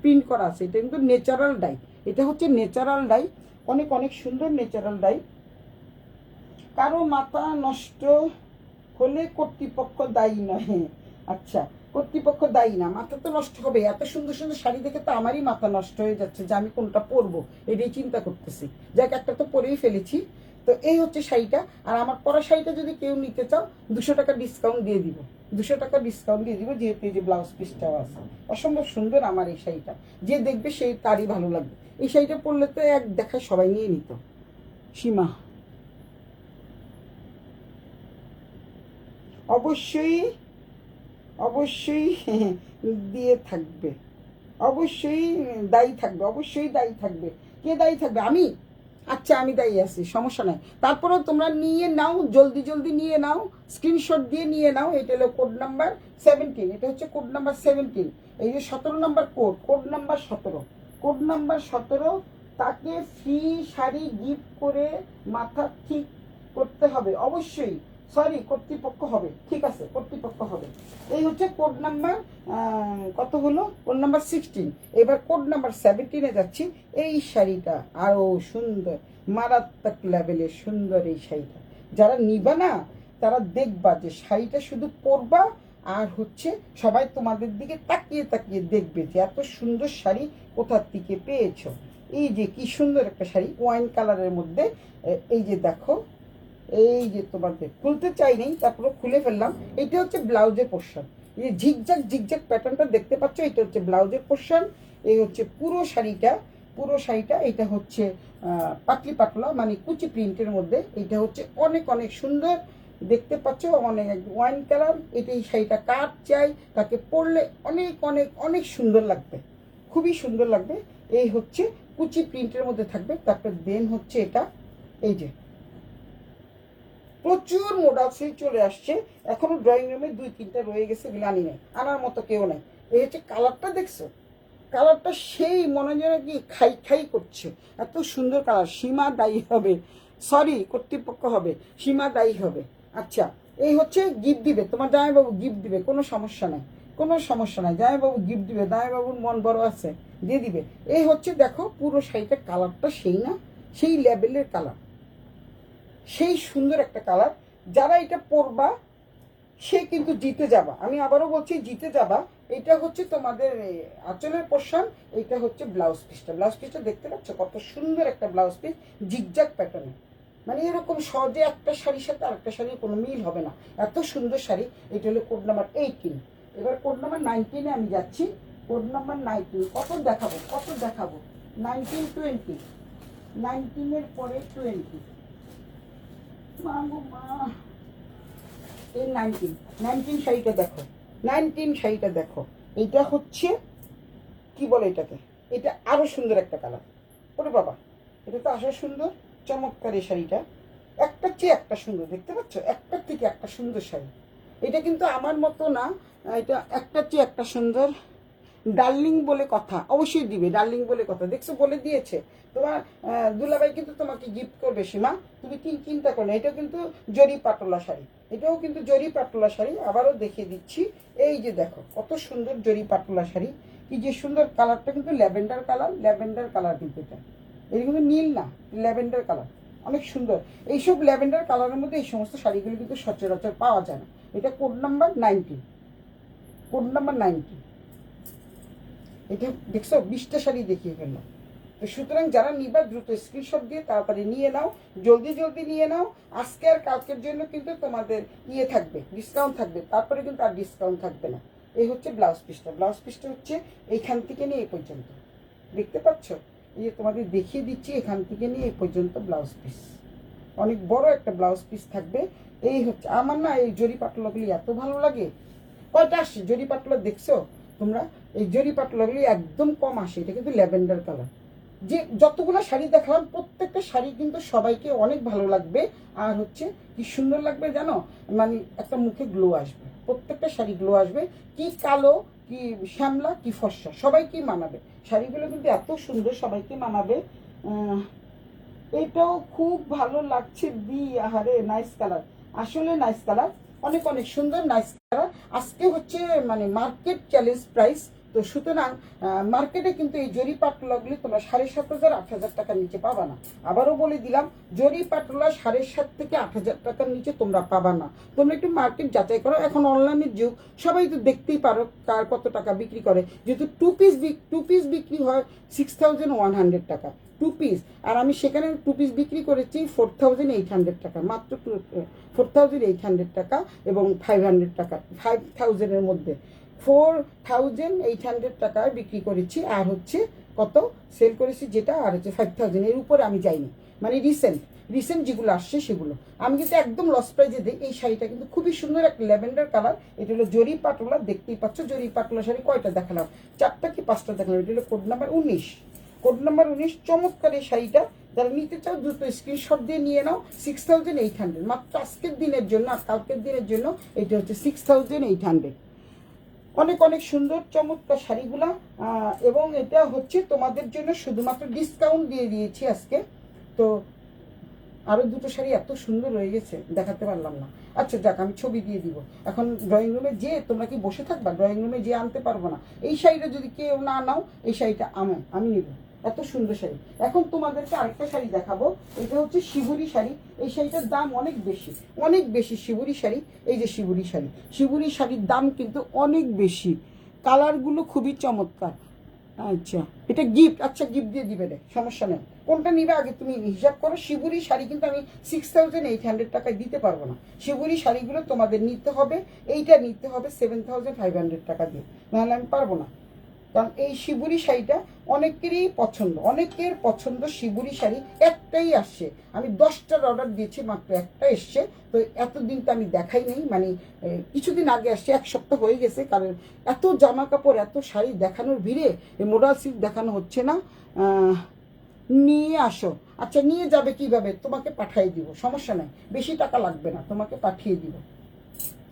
প্রিন্ট করা আছে। এটা কিন্তু ন্যাচারাল ডাই, এটা হচ্ছে ন্যাচারাল ডাই, অনেক অনেক সুন্দর ন্যাচারাল ডাই। কারো মাথা নষ্ট হলে কর্তৃপক্ষ দায়ী নয়। আচ্ছা, কর্তৃপক্ষ দায়ী না, মাথা তো নষ্ট হবে। এত সুন্দর সুন্দর শাড়ি দেখে তো আমারই মাথা নষ্ট হয়ে যাচ্ছে যে আমি কোনটা পরবো, এটাই চিন্তা করতেছি। যাক, একটা তো পরেই ফেলেছি। তো এই হচ্ছে শাড়িটা। আর আমার পরা শাড়িটা যদি কেউ নিতে চাও 200 টাকা ডিসকাউন্ট দিয়ে দিব, 200 টাকা ডিসকাউন্ট দিয়ে দিব, যেহেতু এই যে ব্লাউজ পিসটাও আছে। অসম্ভব সুন্দর আমার এই শাড়িটা, যে দেখবে সেই তারই ভালো লাগবে। এই শাড়িটা পরলে তো এক দেখায় সবাই নিয়ে নিত। সীমা অবশ্যই অবশ্যই দিয়ে থাকবে, অবশ্যই দায়ী থাকবে। কে দায়ী থাকবে? আমি। আচ্ছা, আমি দায়ী আছি, সমস্যা নাই। তারপরেও তোমরা নিয়ে নাও, জলদি নিয়ে নাও, স্ক্রিনশট দিয়ে নিয়ে নাও। এটা হলো কোড নাম্বার 17, এটা হচ্ছে কোড নাম্বার 17। এই যে 17 number code number 17, code number 17। তাকে ফ্রি শাড়ি গিফট করে মাথা ঠিক করতে হবে অবশ্যই। সরি, কর্তৃপক্ষ হবে, ঠিক আছে কর্তৃপক্ষ হবে। এই হচ্ছে কোড নাম্বার কত হলো, কোড নাম্বার 16। এবার কোড নাম্বার 17-এ যাচ্ছি। এই শাড়িটা আরো সুন্দর, মারাত্মক লেভেলের সুন্দর এই শাড়িটা। যারা নিবা না তারা দেখবা যে শাড়িটা শুধু পরবা, আর হচ্ছে সবাই তোমাদের দিকে তাকিয়ে দেখবে যে এত সুন্দর শাড়ি কোথার থেকে পেয়েছো। এই যে কি সুন্দর একটা শাড়ি ওয়াইন কালারের মধ্যে। এই যে দেখো, এই যে তোমাদের খুলতে চাই নেই, তারপরে খুলে ফেললাম। এটা হচ্ছে ব্লাউজের পোর্শন, এই যে ঝিকঝাক ঝিকঝাক প্যাটার্নটা দেখতে পাচ্ছ, এটা হচ্ছে ব্লাউজের পোর্শন। এই হচ্ছে পুরো শাড়িটা, পুরো শাড়িটা। এটা হচ্ছে পাতলি পাতলা মানে কুচি প্রিন্টের মধ্যে। এটা হচ্ছে অনেক অনেক সুন্দর দেখতে পাচ্ছ, অনেক ওয়াইন কালার। এটা এই শাড়িটা কাট চাই, তাকে পরলে অনেক অনেক অনেক সুন্দর লাগবে, খুবই সুন্দর লাগবে। এই হচ্ছে কুচি প্রিন্টের মধ্যে থাকবে। তারপর দেন হচ্ছে এটা, এই যে প্রচুর মোডাল সিল্ক চলে আসছে। এখনো ড্রয়িং রুমে 2-3টা রয়ে গেছে, এগুলো আনি নাই, আনার মতো কেউ নাই। এই হচ্ছে কালারটা, দেখছো কালারটা সেই মনে যেন কি খাই খাই করছে, এত সুন্দর কালার। সীমা দায়ী হবে, সরি কর্তৃপক্ষ হবে, সীমা দায়ী হবে। আচ্ছা, এই হচ্ছে গিফট দিবে তোমার জামাইবাবু, গিফট দিবে, কোনো সমস্যা নাই, কোনো সমস্যা নাই। জামাইবাবু গিফট দিবে, জামাইবাবুর মন বড় আছে, দিয়ে দিবে। এই হচ্ছে দেখো পুরো শাড়িটার কালারটা সেই না, সেই লেভেলের কালার, সেই সুন্দর একটা কালার। যারা এটা পরবা সে কিন্তু জিতে যাবা, আমি আবারও বলছি জিতে যাবা। এটা হচ্ছে তোমাদের আঁচলের পোর্শন, এটা হচ্ছে ব্লাউজ পিসটা। ব্লাউজ পিসটা দেখতে পাচ্ছ কত সুন্দর একটা ব্লাউজ পিস, জিগজাগ প্যাটার্ন। মানে এরকম সহজে একটা শাড়ির সাথে আরেকটা শাড়ির কোনো মিল হবে না, এত সুন্দর শাড়ি। এটা হলো কোড নাম্বার 18। এবার কোড নাম্বার 19-এ আমি যাচ্ছি। কোড নাম্বার 19 কত দেখাবো, কত দেখাবো? 19, 20, 19-এর পরে 20। মা গো মা, এই 19 শাড়িটা দেখো, 19 শাড়িটা দেখো। এইটা হচ্ছে কি বলে এটাকে, এটা আরো সুন্দর একটা কালার। ওরে বাবা, এটা তো আসলে সুন্দর, চমৎকার এই শাড়িটা। একটার চেয়ে একটা সুন্দর, দেখতে পাচ্ছ, একটার থেকে একটা সুন্দর শাড়ি। এটা কিন্তু আমার মতো না, এটা একটার চেয়ে একটা সুন্দর। ডার্লিং বলে কথা, অবশ্যই দিবে, ডার্লিং বলে কথা, দেখছো বলে দিয়েছে। তোমার দুলাভাই কিন্তু তোমাকে গিফট করবে সীমা, তুমি চিন্তা করো না। এটাও কিন্তু জরি পাটোলা শাড়ি, এটাও কিন্তু জরি পাটোলা শাড়ি। আবারও দেখিয়ে দিচ্ছি, এই যে দেখো কত সুন্দর জরি পাটোলা শাড়ি, কি যে সুন্দর। কালারটা কিন্তু ল্যাভেন্ডার কালার, ল্যাভেন্ডার কালার কিন্তু এটা কিন্তু নীল না, ল্যাভেন্ডার কালার, অনেক সুন্দর। এইসব ল্যাভেন্ডার কালারের মধ্যে এই সমস্ত শাড়িগুলো কিন্তু সচরাচর পাওয়া যায় না। এটা কোড নাম্বার 19, কোড নাম্বার 19। এটা দেখছো 20টা শাড়ি দেখিয়ে ফেললাম। তো সুতরাং যারা নিবা দ্রুত স্ক্রিনশট দিয়ে তাড়াতাড়ি নিয়ে নাও, জলদি জলদি নিয়ে নাও। আজকে আর কালকের জন্য কিন্তু তোমাদের ইয়ে থাকবে, ডিসকাউন্ট থাকবে, তারপরে কিন্তু আর ডিসকাউন্ট থাকবে না। এই হচ্ছে ব্লাউজ পিসটা। ব্লাউজ পিসটা হচ্ছে এইখান থেকে নিয়ে এই পর্যন্ত, দেখতে পাচ্ছ? এই যে তোমাদের দেখিয়ে দিচ্ছি, এখান থেকে নিয়ে এই পর্যন্ত ব্লাউজ পিস, অনেক বড় একটা ব্লাউজ পিস থাকবে। এই হচ্ছে আমার না এই জরি পাটলাগুলি এত ভালো লাগে। কয়টা আসছে জরি পাটলা দেখছো তোমরা? এই জরি পাটলাগুলি একদম কম আসে। এটা কিন্তু ল্যাভেন্ডার কালার। যে যতগুলো শাড়ি দেখালাম প্রত্যেকটা শাড়ি কিন্তু সবাইকে অনেক ভালো লাগবে। আর হচ্ছে কি সুন্দর লাগবে জানো, মানে একটা মুখে গ্লো আসবে, প্রত্যেকটা শাড়ি গ্লো আসবে। কি কালো, কি শ্যামলা, কি ফর্সা, সবাইকেই মানাবে। শাড়িগুলো কিন্তু এত সুন্দর, সবাইকে মানাবে। এটাও খুব ভালো লাগছে দি, আহারে নাইস কালার, আসলে নাইস কালার, অনেক অনেক সুন্দর নাইস কালার। আজকে হচ্ছে মানে মার্কেট চ্যালেঞ্জ প্রাইস। তো সুতরাং মার্কেটে কিন্তু এই জরি পাটলাগুলি তোমরা 7,500 8,000 টাকার নিচে পাবা না। আবারও বলে দিলাম, জরি পাটলা 7,500 থেকে 8,000 টাকার নিচে তোমরা পাবা না। তোমরা একটু মার্কেট যাচাই করো, এখন অনলাইনের যুগ, সবাই তো দেখতেই পারো কার কত টাকা বিক্রি করে। যেহেতু টু পিস বিক্রি হয় 6,100 টাকা টু পিস, আর আমি সেখানে টু পিস বিক্রি করেছি 4,800 টাকা, মাত্র 4,800 টাকা এবং 500 টাকা, 5,000-এর মধ্যে 4,800 টাকায় বিক্রি করেছি। আর হচ্ছে কত সেল করেছি যেটা, আর হচ্ছে 5,000-এর উপরে আমি যাইনি। মানে রিসেন্ট যেগুলো আসছে সেগুলো আমি কিন্তু একদম লস প্রাইজে দিই। এই শাড়িটা কিন্তু খুবই সুন্দর একটা ল্যাভেন্ডার কালার। এটা হলো জরি পাটোলা, দেখতেই পাচ্ছ। জরি পাটোলা শাড়ি কয়টা দেখালাম, 4টা কি 5টা দেখালাম। এটা হলো কোড নাম্বার 19, কোড নাম্বার 19। চমৎকার এই শাড়িটা, যারা নিতে চাও দ্রুত স্ক্রিনশট দিয়ে নিয়ে নাও। 6,800 মাত্র আজকের দিনের জন্য আর কালকের দিনের জন্য। এটা হচ্ছে 6,800। অনেক অনেক সুন্দর চমৎকার শাড়িগুলা। এবং এটা হচ্ছে তোমাদের জন্য শুধুমাত্র ডিসকাউন্ট দিয়ে দিয়েছি আজকে। তো আরও দুটো শাড়ি এত সুন্দর রয়ে গেছে, দেখাতে পারলাম না। আচ্ছা যাক, আমি ছবি দিয়ে দিব। এখন ড্রয়িং রুমে যে তোমরা কি বসে থাকবা? ড্রয়িং রুমে যে আনতে পারবো না। এই শাড়িটা যদি কেউ না নাও, এই শাড়িটা আমি নিব, এত সুন্দর শাড়ি। এখন তোমাদেরকে আরেকটা শাড়ি দেখাবো। এটা হচ্ছে শিবুরি শাড়ি। এই শাড়িটার দাম অনেক বেশি, অনেক বেশি। শিবুরি শাড়ি, এই যে শিবুরি শাড়ি, শিবুরি শাড়ির দাম কিন্তু অনেক বেশি। কালারগুলো খুবই চমৎকার। আচ্ছা, এটা গিফট। আচ্ছা, গিফট দিয়ে দিবে রে, সমস্যা নেই। কোনটা নিবে আগে তুমি হিসাব করো। শিবুরি শাড়ি কিন্তু আমি 6,800 টাকায় দিতে পারবো না। শিবুরি শাড়িগুলো তোমাদের নিতে হবে, এইটা নিতে হবে 7,500 টাকা দিয়ে, নাহলে আমি পারবো না। কারণ এই শিবুরি শাড়িটা অনেকেরই পছন্দ, অনেকের পছন্দ শিবুরি শাড়ি। একটাই আসছে, আমি 10টার অর্ডার দিয়েছি, মাত্র একটা এসছে। তো এতদিন তো আমি দেখাই নেই, মানে কিছুদিন আগে আসছে, 1 সপ্তাহ হয়ে গেছে। কারণ এত জামা কাপড়, এত শাড়ি দেখানোর ভিড়ে এই মোডাল সিল্ক দেখানো হচ্ছে না। নিয়ে আসো। আচ্ছা, নিয়ে যাবে কিভাবে? তোমাকে পাঠিয়ে দিব, সমস্যা নাই, বেশি টাকা লাগবে না, তোমাকে পাঠিয়ে দিব।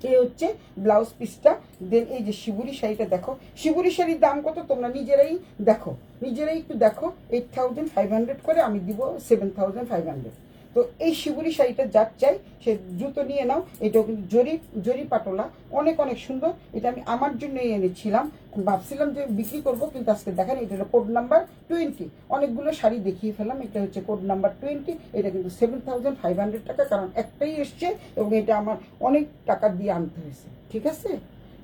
এই হচ্ছে ব্লাউজ পিসটা। দেন এই যে শিবুরি শাড়িটা দেখো, শিবুরি শাড়ির দাম কত তোমরা নিজেরাই দেখো, নিজেরাই একটু দেখো। 8,500 করে, আমি দিব 7,500। তো এই শিবুরি শাড়িটা যার চাই সে দ্রুত নিয়ে নাও। এটাও কিন্তু জরি পাটোলা, অনেক অনেক সুন্দর। এটা আমি আমার জন্যই এনেছিলাম, ভাবছিলাম যে বিক্রি করবো, কিন্তু আজকে দেখেন এটা হলো কোড নাম্বার 20। অনেকগুলো শাড়ি দেখিয়ে ফেলাম, এটা হচ্ছে কোড নাম্বার 20। এটা কিন্তু 7,500 টাকা, কারণ একটাই এসছে এবং এটা আমার অনেক টাকা দিয়ে আনতে হয়েছে, ঠিক আছে।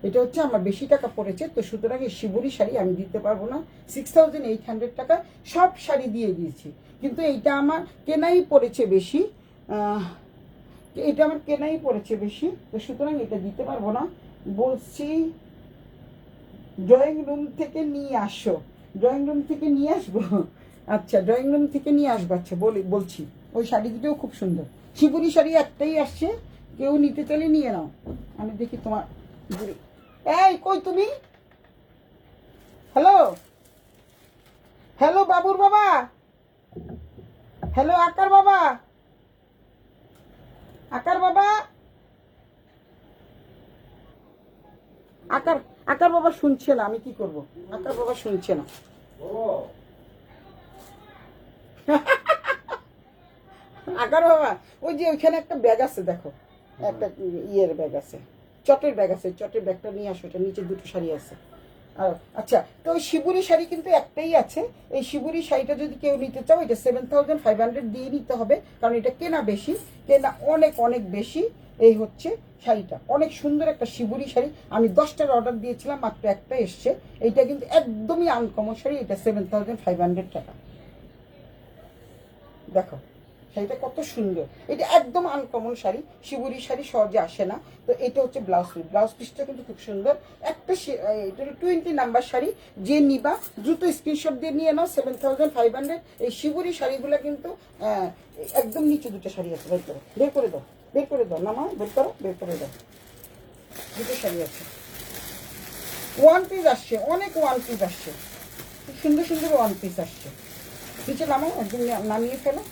এটা হচ্ছে আমার বেশি টাকা পড়েছে, তো সুতরাং এই শিবুরি শাড়ি আমি দিতে পারবো না। 6,800 টাকা সব শাড়ি দিয়ে দিয়েছি, কিন্তু এইটা আমার কেনাই পড়েছে বেশি। এটা আমার কেনাই পড়েছে বেশি, তো সুতরাং এটা দিতে পারবো না। বলছি ড্রয়িং রুম থেকে নিয়ে আসো। ড্রয়িং রুম থেকে নিয়ে আসবো? আচ্ছা, ড্রয়িং রুম থেকে নিয়ে আসবো। আচ্ছা, বলছি ওই শাড়ি দুটোও খুব সুন্দর। শিবুরি শাড়ি একটাই আসছে, কেউ নিতে চাইলে নিয়ে নাও। আমি দেখি তোমার, এই কই তুমি? হ্যালো, হ্যালো বাবুর বাবা, হ্যালো আকার বাবা, আকার বাবা, আকার আকার বাবা শুনছে না, আমি কি করব? আকার বাবা শুনছে না। আকার বাবা, ওই যে ওইখানে একটা ব্যাগ আছে দেখো, একটা ইয়ের ব্যাগ আছে, চটের ব্যাগ আছে, চটের ব্যাগটা নিয়ে আসো। এটা নিচে দুটো শাড়ি আছে। আর আচ্ছা, তো ওই শিবুরি শাড়ি কিন্তু একটাই আছে। এই শিবুরি শাড়িটা যদি কেউ নিতে চাও, এটা 7,500 দিয়ে নিতে হবে, কারণ এটা কেনা বেশি, কেনা অনেক অনেক বেশি। এই হচ্ছে শাড়িটা, অনেক সুন্দর একটা শিবুরি শাড়ি। আমি 10টার অর্ডার দিয়েছিলাম, মাত্র একটা এসছে। এইটা কিন্তু একদমই আনকমন শাড়ি, এটা 7,500 টাকা। দেখো শাড়িটা কত সুন্দর, এটা একদম আনকমন শাড়ি, শিবুরি শাড়ি সহজে আসে না। তো এটা হচ্ছে ব্লাউজ পিস, ব্লাউজ পিসটা কিন্তু খুব সুন্দর। একটা এটা 20 নাম্বার শাড়ি, যে নিবা দ্রুত স্ক্রিনশট দিয়ে নিয়ে নাও। 7,500। এই শিবুরি শাড়িগুলো কিন্তু একদম নিচে দুটো শাড়ি আছে, বের করো, বের করে দাও, বের করে দাও, নামা, বের করো, বের করে দাও। দুটো শাড়ি আছে, ওয়ান পিস আসছে, অনেক ওয়ান পিস আসছে, খুব সুন্দর সুন্দর ওয়ান পিস আসছে। নিচে নামাও, একদম নামিয়ে ফেলো।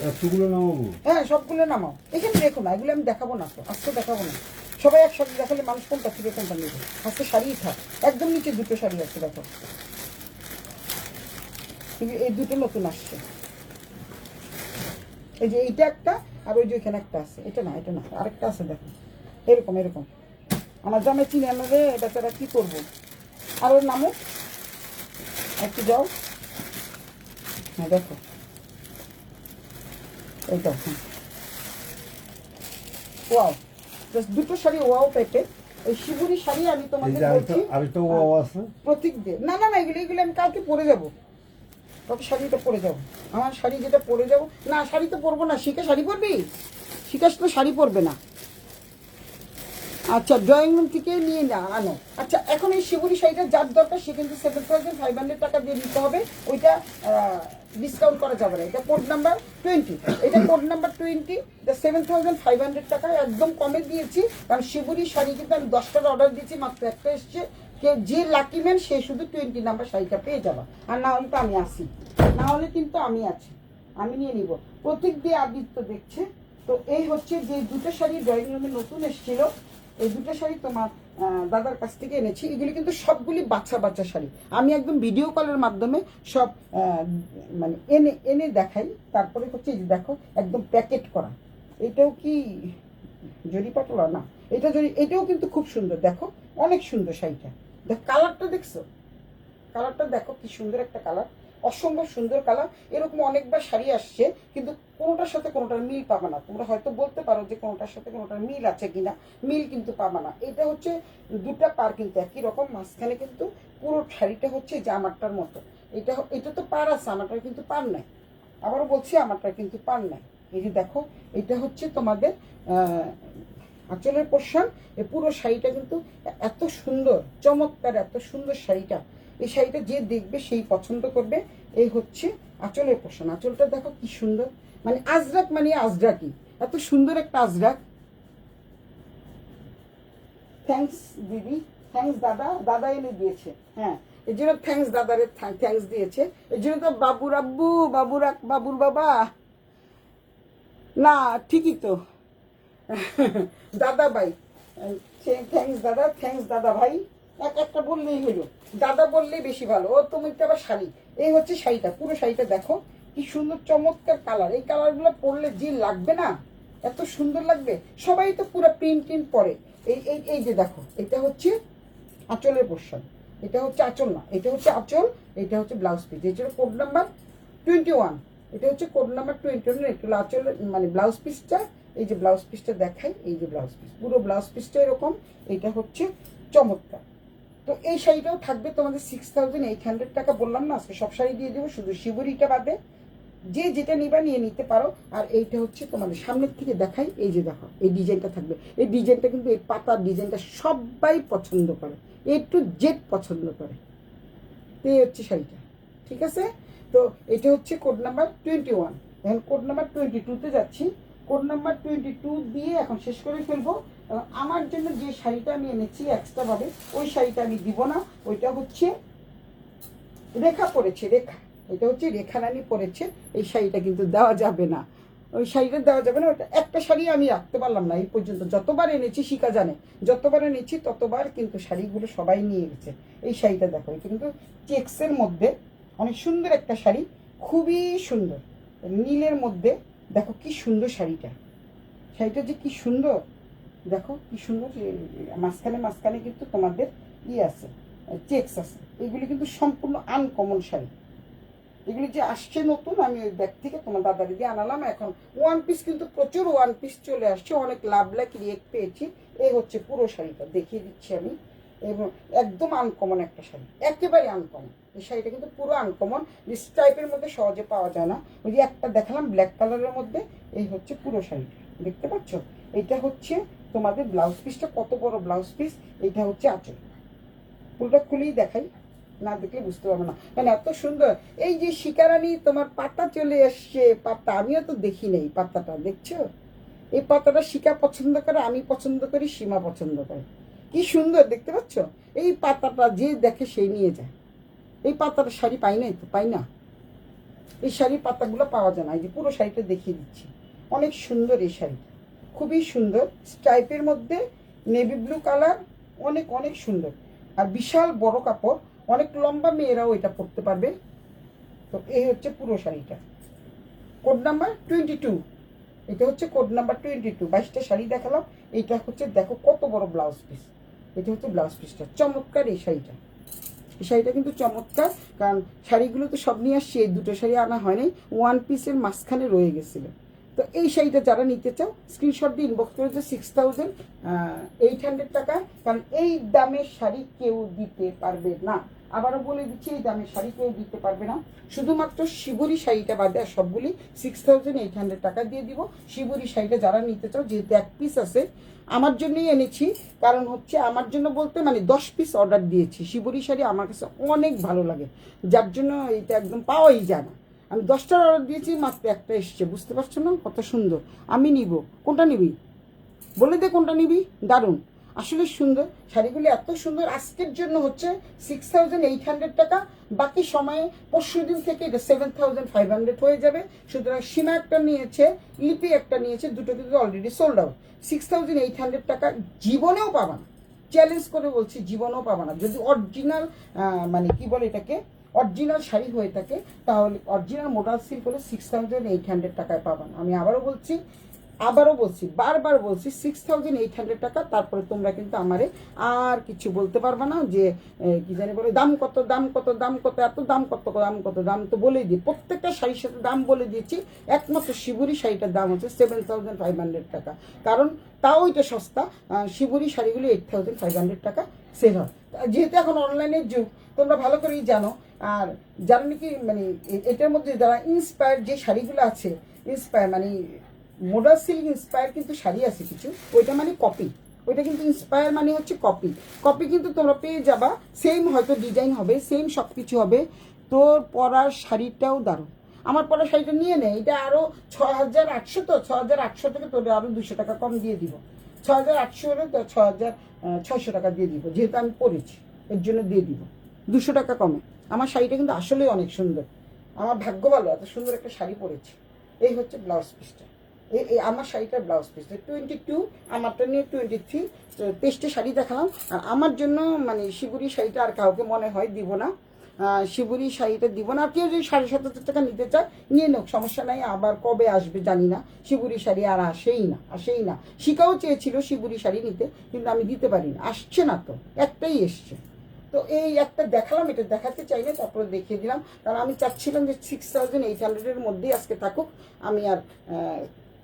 এতগুলো নামাবো?
হ্যাঁ, সবগুলো নামাও। এখানে দেখো না, এগুলো আমি দেখাবো না, তো আজকে দেখাবো না। সবাই একসাথে দেখালে মানুষ কোনটা থেকে কোনটা নেবে। আজকে শাড়িই থাক। একদম নিচে দুটো শাড়ি আছে দেখো, এই দুটো নতুন আসছে। এই যে এইটা একটা, আর ওই যে ওইখানে একটা আছে। এটা না, এটা না, আরেকটা আছে দেখো, এরকম এরকম। আমার জামে চিনে আনলে এটা তারা কি করবো। আর ওর নামও একটু যাও, হ্যাঁ দেখো এইটা। হ্যাঁ, ওয়াও, দুটো শাড়ি ওয়াও পেটে। এই শিবুরি শাড়ি আমি তোমাদের বলছি,
আরেকটা ওয়াও আছে
প্রতীক দিয়ে। না না না, এগুলো আমি কালকে পরে যাবো, কত শাড়িটা পরে যাবো। আমার শাড়ি যেটা পরে যাবো, না শাড়ি তো পরবো না। শিখে শাড়ি পরবি? শিখাস তো শাড়ি পরবে না। আচ্ছা, ড্রয়িং রুম থেকে নিয়ে না আনো। আচ্ছা, এখন এই শিবুরি শাড়িটা যার দরকার সে কিন্তু 7,500 টাকা দিয়ে নিতে হবে। ওইটা ডিসকাউন্ট করা যাবে না। এটা কোড নাম্বার 20, এটা কোড নাম্বার 20। 7,500 টাকা একদম কমে দিয়েছি, কারণ শিবুরি শাড়ি কিন্তু আমি 10টার অর্ডার দিয়েছি, মাত্র একটা এসছে। যে লাকি ম্যান সে শুধু 20 নাম্বার শাড়িটা পেয়ে যাবা। আর না হলে তো আমি আসি, না হলে কিন্তু আমি আছি, আমি নিয়ে নিব। প্রতীক দিয়ে আদিত্য দেখছে। তো এই হচ্ছে যে দুটো শাড়ি ড্রয়িং রুমে নতুন এসেছিল, এই দুটো শাড়ি তোমার দাদার কাছ থেকে এনেছি। এগুলি কিন্তু সবগুলি বাচ্চা বাচ্চা শাড়ি। আমি একদম ভিডিও কলের মাধ্যমে সব মানে এনে এনে দেখাই। তারপরে হচ্ছে এই যে দেখো, একদম প্যাকেট করা। এটাও কি জরি পাতলা? না, এটা জরি। এটাও কিন্তু খুব সুন্দর, দেখো অনেক সুন্দর শাড়িটা। দেখো কালারটা, দেখছো কালারটা, দেখো কি সুন্দর একটা কালার। অসম্ভব সুন্দর কালার। এরকম অনেকবার শাড়ি আসছে, কিন্তু কোনোটার সাথে কোনোটার মিল পাবে না। তোমরা হয়তো বলতে পারো যে কোনোটার সাথে কোনোটার মিল আছে কিনা, মিল কিন্তু পাবে না। এটা হচ্ছে দুটা পার কিন্তু একই রকম, মাঝখানে কিন্তু পুরো শাড়িটা হচ্ছে জামাটার মতো। এটা তো পার আছে, আমারটার কিন্তু পার নাই। আবারও বলছি, আমারটার কিন্তু পার নাই। এই যে দেখো, এটা হচ্ছে তোমাদের আঁচলের পোর্শন। এই পুরো শাড়িটা কিন্তু এত সুন্দর, চমৎকার, এত সুন্দর শাড়িটা। এই শাড়িটা যে দেখবে সেই পছন্দ করবে। এই হচ্ছে আঁচলের পোর্শন। আঁচলটা দেখো কি সুন্দর, মানে আজরাক, মানে আজরাকি, এত সুন্দর একটা আজরাক। থ্যাঙ্কস দিদি, থ্যাঙ্কস দাদা, দাদা এনে দিয়েছে। হ্যাঁ, এই জন্য থ্যাঙ্কস দাদারে থ্যাঙ্কস দিয়েছে। এই জন্য তো বাবুর আব্বু, বাবুর বাবা না, ঠিকই তো দাদা ভাই, থ্যাঙ্কস দাদা, থ্যাঙ্কস দাদা ভাই। একটা বললেই হলো, দাদা বললেই বেশি ভালো। ও তুমি তো আবার শাড়ি। এই হচ্ছে শাড়িটা, পুরো শাড়িটা দেখো কি সুন্দর চমৎকার কালার। এই কালারগুলো পরলে যে লাগবে না, এত সুন্দর লাগবে। সবাই তো পুরো প্রিন্ট পরে। এই এই এই যে দেখো, এটা হচ্ছে আঁচলের পোর্শন, এটা হচ্ছে আঁচল না, এটা হচ্ছে আঁচল, এটা হচ্ছে ব্লাউজ পিস। এই জন্য কোড নাম্বার 21, এটা হচ্ছে কোড নাম্বার 21। এটা হলো আঁচল, মানে ব্লাউজ পিসটা। এই যে ব্লাউজ পিসটা দেখাই, এই যে ব্লাউজ পিস, পুরো ব্লাউজ পিসটা এরকম। এটা হচ্ছে চমৎকার। তো এই শাড়িটাও থাকবে তোমাদের 6800 টাকা। বললাম না আজকে সব শাড়ি দিয়ে দেবো, শুধু শিবরিটা বাদে। যে যেটা নিবা নিয়ে নিতে পারো। আর এইটা হচ্ছে তোমাদের সামনের থেকে দেখাই, এই যে দেখো এই ডিজাইনটা থাকবে। এই ডিজাইনটা কিন্তু, এই পাতার ডিজাইনটা সবাই পছন্দ করে, এ টু জেড পছন্দ করে। তো এই হচ্ছে শাড়িটা, ঠিক আছে। তো এটা হচ্ছে কোড নাম্বার 21। এখন কোড নাম্বার 22-তে যাচ্ছি। কোড নাম্বার 22 দিয়ে এখন শেষ করে ফেলবো। আমার জন্য যে শাড়িটা আমি এনেছি এক্সট্রা ভাবে, ওই শাড়িটা আমি দিব না। ওইটা হচ্ছে রেখা পরেছে, রেখা, এটা হচ্ছে রেখা রানী পরেছে। এই শাড়িটা কিন্তু দেওয়া যাবে না, ওই শাড়িটা দেওয়া যাবে না। ওটা একটা শাড়ি আমি রাখতে পারলাম না এই পর্যন্ত। যতবার এনেছি, শিকা জানে, যতবার এনেছি ততবার কিন্তু শাড়িগুলো সবাই নিয়ে গেছে। এই শাড়িটা দেখো, এটা কিন্তু চেক্সের মধ্যে অনেক সুন্দর একটা শাড়ি, খুবই সুন্দর, নীলের মধ্যে। দেখো কি সুন্দর শাড়িটা, শাড়িটা যে কি সুন্দর, দেখো কি সুন্দর। মাঝখানে মাঝখানে কিন্তু তোমাদের আছে, চেক্স আছে। এগুলি কিন্তু সম্পূর্ণ আনকমন শাড়ি। এগুলি যে আসছে নতুন, আমি ওই ব্যাগ থেকে তোমার দাদারি দিয়ে আনালাম। এখন ওয়ান পিস কিন্তু প্রচুর ওয়ান পিস চলে আসছে, অনেক লাভ রিয়েক্ট পেয়েছি। এই হচ্ছে পুরো শাড়িটা, দেখিয়ে দিচ্ছি আমি। এবং একদম আনকমন একটা শাড়ি, একেবারে আনকমন। এই শাড়িটা কিন্তু পুরো আনকমন, দিস টাইপের মধ্যে সহজে পাওয়া যায় না। ওই যে একটা দেখালাম ব্ল্যাক কালারের মধ্যে, এই হচ্ছে পুরো শাড়িটা, দেখতে পাচ্ছ। এটা হচ্ছে তোমাদের ব্লাউজ পিসটা, কত বড় ব্লাউজ পিস। এটা হচ্ছে আঁচল, পুরোটা খুলেই দেখাই, না দেখলে বুঝতে পারবে না, কারণ এত সুন্দর। এই যে শিকারানি তোমার পাতা চলে এসছে, পাতা আমিও তো দেখি নেই। পাতাটা দেখছো, এই পাতাটা শিকা পছন্দ করে, আমি পছন্দ করি, সীমা পছন্দ করে। কি সুন্দর দেখতে পাচ্ছ। এই পাতাটা যে দেখে সেই নিয়ে যায়। এই পাতাটা শাড়ি পাই নাই তো, পাই না। এই শাড়ির পাতাগুলো পাওয়া যায় না। এই যে পুরো শাড়িটা দেখিয়ে দিচ্ছি, অনেক সুন্দর এই শাড়িটা, খুবই সুন্দর। স্ট্রাইপের মধ্যে নেভি ব্লু কালার, অনেক অনেক সুন্দর। আর বিশাল বড় কাপড়, অনেক লম্বা মেয়েরাও এটা পরতে পারবে। তো এই হচ্ছে পুরো শাড়িটা, কোড নাম্বার 22। এটা হচ্ছে কোড নাম্বার 22। 22টা শাড়ি দেখালাম। এইটা হচ্ছে দেখো কত বড় ব্লাউজ পিস। এটা হচ্ছে ব্লাউজ পিসটা, চমৎকার এই শাড়িটা। এই শাড়িটা কিন্তু চমৎকার, কারণ শাড়িগুলো তো সব নিয়ে আসছি, এই দুটো শাড়ি আনা হয়নি, ওয়ান পিসের মাঝখানে রয়ে গেছিলো। তো এই শাড়িটা যারা নিতে চাও স্ক্রিনশট দিয়ে ইনবক্স করে যে 6800 টাকা। কারণ এই দামের শাড়ি কেউ দিতে পারবে না। আবারও বলে দিচ্ছি, এই দামের শাড়ি কেউ দিতে পারবে না। শুধুমাত্র শিবরি শাড়িটা বাদে আর সবগুলি 6800 টাকা দিয়ে দিব। শিবরি শাড়িটা যারা নিতে চাও, যেহেতু এক পিস আছে, আমার জন্যই এনেছি। কারণ হচ্ছে আমার জন্য বলতে মানে 10 পিস অর্ডার দিয়েছি। শিবরি শাড়ি আমার কাছে অনেক ভালো লাগে, যার জন্য এটা একদম পাওয়াই যায় না। আমি 10টার অর্ডার দিয়েছি, মাত্র একটা এসছে। বুঝতে পারছো না কত সুন্দর। আমি নিব, কোনটা নিবি বলে দে, কোনটা নিবি। দারুণ, আসলে সুন্দর শাড়িগুলি, এত সুন্দর। আজকের জন্য হচ্ছে 6800 টাকা। বাকি সময়ে পরশু দিন থেকে এটা 7500 হয়ে যাবে। সুতরাং সীমা একটা নিয়েছে, লিপি একটা নিয়েছে, দুটো কিন্তু অলরেডি সোল্ড আউট। 6800 টাকা জীবনেও পাবা না, চ্যালেঞ্জ করে বলছি, জীবনেও পাবা না। যদি অরিজিনাল মানে কি বলে এটাকে, অরিজিনাল শাড়ি হয়ে থাকে, তাহলে অরিজিনাল মোডাল সিল্ক হলে 6800 টাকায় পাবা না। আমি আবারও বলছি, আবারও বলছি, বারবার বলছি 6800 টাকা। তারপরে তোমরা কিন্তু আমারে আর কিছু বলতে পারবে না যে কি জানি বলে দাম কত দাম কত দাম কত, এত দাম কত দাম কত, দাম তো বলেই দিই, প্রত্যেকটা শাড়ির সাথে দাম বলে দিয়েছি। একমাত্র শিবুরি শাড়িটার দাম হচ্ছে 7500 টাকা, কারণ তাও ওইটা সস্তা। শিবুরি শাড়িগুলি 8500 টাকা সেল হয়। যেহেতু এখন অনলাইনের যুগ, তোমরা ভালো করেই জানো। আর যারা নাকি মানে এটার মধ্যে যারা ইন্সপায়ার যে শাড়িগুলো আছে, ইন্সপায়ার মানে মোডাল সিল্ক ইন্সপায়ার কিন্তু শাড়ি আছে কিছু, ওইটা মানে কপি, ওইটা কিন্তু ইন্সপায়ার মানে হচ্ছে কপি। কপি কিন্তু তোমরা পেয়ে যাবা, সেম হয়তো ডিজাইন হবে, সেম সব কিছু হবে। তোর পরার শাড়িটাও দারুণ। আমার পরার শাড়িটা নিয়ে নে, এটা আরও 6800, তো 6800 থেকে তোর আরও 200 টাকা কম দিয়ে দিব। 6800 হলে তো 6600 টাকা দিয়ে দিব, যেহেতু আমি পরেছি এর জন্য দিয়ে দিব 200 টাকা কমে। আমার শাড়িটা কিন্তু আসলেই অনেক সুন্দর, আমার ভাগ্য ভালো এত সুন্দর একটা শাড়ি পরেছি। এই হচ্ছে ব্লাউজ পিসটা, এই আমার শাড়িটার ব্লাউজ পিস 22, আমারটা নিয়ে 23। 23টে শাড়ি দেখালাম। আর আমার জন্য মানে শিবুরি শাড়িটা আর কাউকে মনে হয় দিব না, শিবুরি শাড়িটা দিব না। আর কেউ যদি 7500 টাকা নিতে চায় নিয়ে নোক, সমস্যা নাই। আবার কবে আসবে জানি না, শিবুরি শাড়ি আর আসেই না। শিখাও চেয়েছিল শিবুরি শাড়ি নিতে, কিন্তু আমি দিতে পারি না, আসছে না তো, একটাই এসছে। তো এই একটা দেখালাম, এটা দেখাতে চাই না, তারপরে দেখিয়ে দিলাম, কারণ আমি চাচ্ছিলাম যে 6800-এর মধ্যেই আজকে থাকুক, আমি আর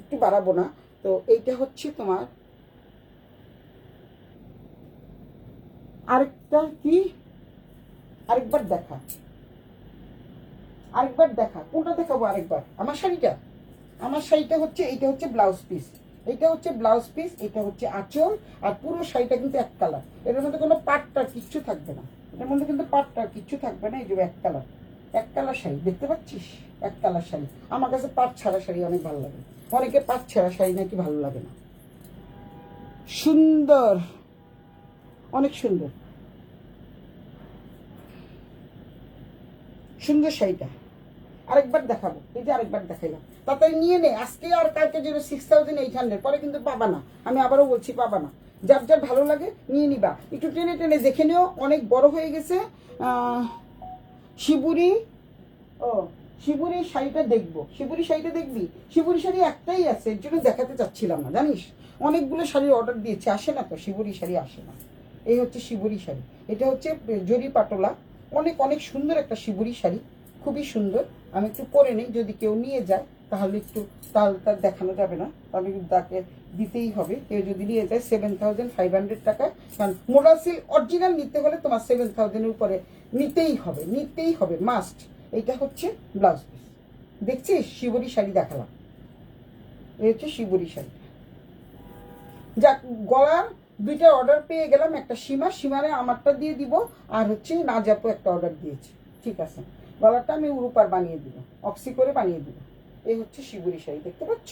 একটু বাড়াবো না। তো এইটা হচ্ছে তোমার আরেকটা কি, আরেকবার দেখা কোনটা দেখাবো আরেকবার। আমার শাড়িটা হচ্ছে, এইটা হচ্ছে ব্লাউজ পিস, এটা হচ্ছে ব্লাউজ পিস, এটা হচ্ছে আঁচল। আর পুরো শাড়িটা কিন্তু এক কালার, এটার মধ্যে কোনো পাটটার কিচ্ছু থাকবে না, এটার মধ্যে কিন্তু পাটটার কিচ্ছু থাকবে না। এই যে এক কালার শাড়ি দেখতে পাচ্ছিস, এক কালার শাড়ি। আমার কাছে পাট ছাড়া শাড়ি অনেক ভালো লাগে, অনেকে পাট ছাড়া শাড়ি নাকি ভালো লাগে না। সুন্দর, অনেক সুন্দর সুন্দর শাড়িটা আরেকবার দেখাবো। এই যে আরেকবার দেখাইলাম, তাড়াতাড়ি নিয়ে নে আজকে আর কালকে যেন 6800, পরে কিন্তু পাবা না, আমি আবারও বলছি পাবা না। যার যার ভালো লাগে নিয়ে নিবা, একটু টেনে টেনে দেখে নিও, অনেক বড় হয়ে গেছে। শিবুরি, ও শিবুরি শাড়িটা দেখবো, শিবুরি শাড়িটা দেখবি, শিবুরি শাড়ি একটাই আছে, এর জন্য দেখাতে চাচ্ছিলাম না জানিস। অনেকগুলো শাড়ির অর্ডার দিয়েছে, আসে না তো, শিবুরি শাড়ি আসে না। এই হচ্ছে শিবুরি শাড়ি, এটা হচ্ছে জরি পাটোলা, অনেক অনেক সুন্দর একটা শিবুরি শাড়ি, খুবই সুন্দর। আমি একটু পরে নিই, যদি কেউ নিয়ে যায় তাহলে একটু, তাহলে তার দেখানো যাবে না, তাহলে তাকে দিতেই হবে। কেউ যদি নিয়ে যায় 7500 টাকায়, কারণ মোডাল সিল্ক অরিজিনাল নিতে হলে তোমার 7000-এর উপরে নিতেই হবে মাস্ট। এইটা হচ্ছে ব্লাউজ পিস, দেখছিস শিবুরি শাড়ি দেখালাম, এই হচ্ছে শিবুরি শাড়ি। যাক, গলার দুইটা অর্ডার পেয়ে গেলাম, একটা সীমারে আমারটা দিয়ে দিব, আর হচ্ছে নাজাপু একটা অর্ডার দিয়েছি, ঠিক আছে। গলাটা আমি উরুপার বানিয়ে দিব, অক্সি করে বানিয়ে দিব। এই হচ্ছে শিবুরি শাড়ি, দেখতে পাচ্ছ,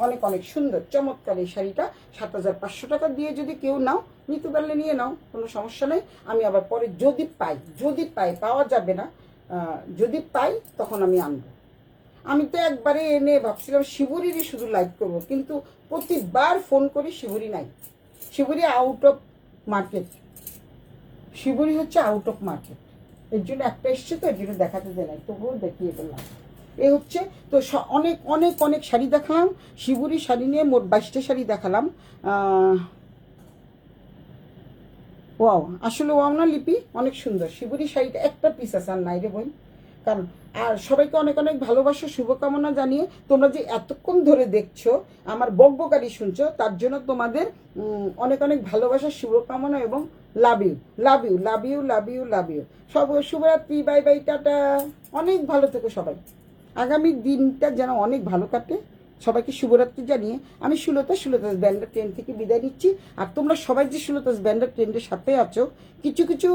অনেক অনেক সুন্দর চমৎকার এই শাড়িটা। 7500 টাকা দিয়ে যদি কেউ নাও, নিতে পারলে নিয়ে নাও, কোনো সমস্যা নেই। আমি আবার পরে যদি পাই, পাওয়া যাবে না, যদি পাই তখন আমি আনবো। আমি তো একবারে এনে ভাবছিলাম শিবুরিরই শুধু লাইভ করবো, কিন্তু প্রতিবার ফোন করি শিবুরি নাই, shibori out of market, shibori হচ্ছে আউট অফ মার্কেট। এর জন্য একটা এসছে তো, এর জন্য দেখাতে দেয় নাই, তবুও দেখিয়ে ফেললাম। এ হচ্ছে তো অনেক অনেক অনেক শাড়ি দেখালাম, শিবুরি শাড়ি নিয়ে মোট 22টা শাড়ি দেখালাম। ওয়াও, আসলে ওয়াও না লিপি, অনেক সুন্দর শিবুরি শাড়িটা, একটা পিস আছে আর নাই রে বোন। কারণ আর সবাইকে অনেক অনেক ভালোবাসা, শুভকামনা জানিয়ে তোমরা যে এতক্ষণ ধরে দেখছো আমার বকবকারি শুনছো, তার জন্য তোমাদের অনেক অনেক ভালোবাসা, শুভকামনা এবং love you love you love you love you love you. সব শুভরাত্রি, বাই বাই, টাটা, অনেক ভালো থেকো সবাই, আগামী দিনটা যেন অনেক ভালো কাটে। সবাইকে শুভরাত্রি জানিয়ে আমি সুলতাস ব্যান্ডার ট্রেন থেকে বিদায় নিচ্ছি। আর তোমরা সবাই যে সুলতাস ব্যান্ডার ট্রেন্ডের সাথে আছো, কিছু কিছু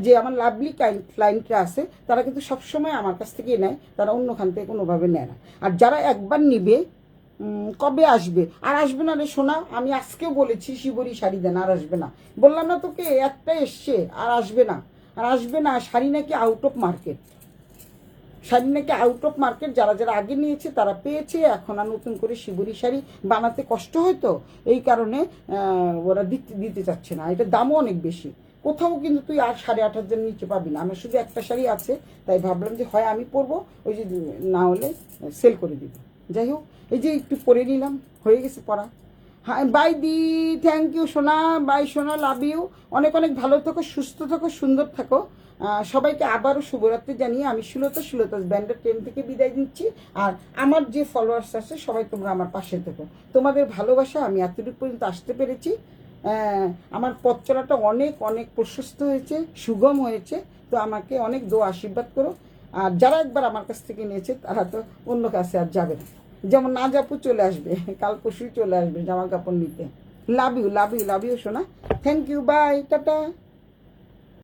যে আমার লাভলি ক্লায়েন্টরা আছে, তারা কিন্তু সবসময় আমার কাছ থেকে নেয়, তারা অন্যখান থেকে কোনোভাবে নেয় না। আর যারা একবার নিবে, কবে আসবে? আর আসবে না রে সোনা, আমি আজকেও বলেছি শিবুরি শাড়ি দেন, আর আসবে না, বললাম না তোকে, একটা এসছে, আর আসবে না। শাড়ি নাকি আউট অফ মার্কেট, শাড়ি নাকি আউট অফ মার্কেট। যারা যারা আগে নিয়েছে তারা পেয়েছে, এখন আর নতুন করে শিবুরি শাড়ি বানাতে কষ্ট হয়তো, এই কারণে ওরা দিতে চাচ্ছে না। এটার দামও অনেক বেশি, কোথাও কিন্তু তুই আর 8500 নিচে পাবি না। আমার শুধু একটা শাড়ি আছে, তাই ভাবলাম যে হয় আমি পরবো, ওই যে না হলে সেল করে দিব। যাই হোক, এই যে একটু পরে নিলাম, হয়ে গেছে পড়া। হ্যাঁ বাই দি, থ্যাংক ইউ সোনা, বাই সোনা, লাভ ইউ। অনেক অনেক ভালো থাকো, সুস্থ থাকো, সুন্দর থাকো। সবাইকে আবারও শুভরাত্রি জানিয়ে আমি সুলতাস ব্যান্ডের ট্রেন থেকে বিদায় নিচ্ছি। আর আমার যে ফলোয়ার্স আছে সবাই তোমরা আমার পাশে থেকো। তোমাদের ভালোবাসা আমি এতটুকু পর্যন্ত আসতে পেরেছি। আমার পথ চলাটা অনেক অনেক প্রশস্ত হয়েছে, সুগম হয়েছে। তো আমাকে অনেক দোয়া আশীর্বাদ করো। আর যারা একবার আমার কাছ থেকে নিয়েছে তারা তো অন্য কাছে আর যাবে না। যেমন নাজাপু চলে আসবে, কাল পরশুই চলে আসবে জামা কাপড় নিতে। Love you, love you, love you সোনা। Thank you, bye, tata.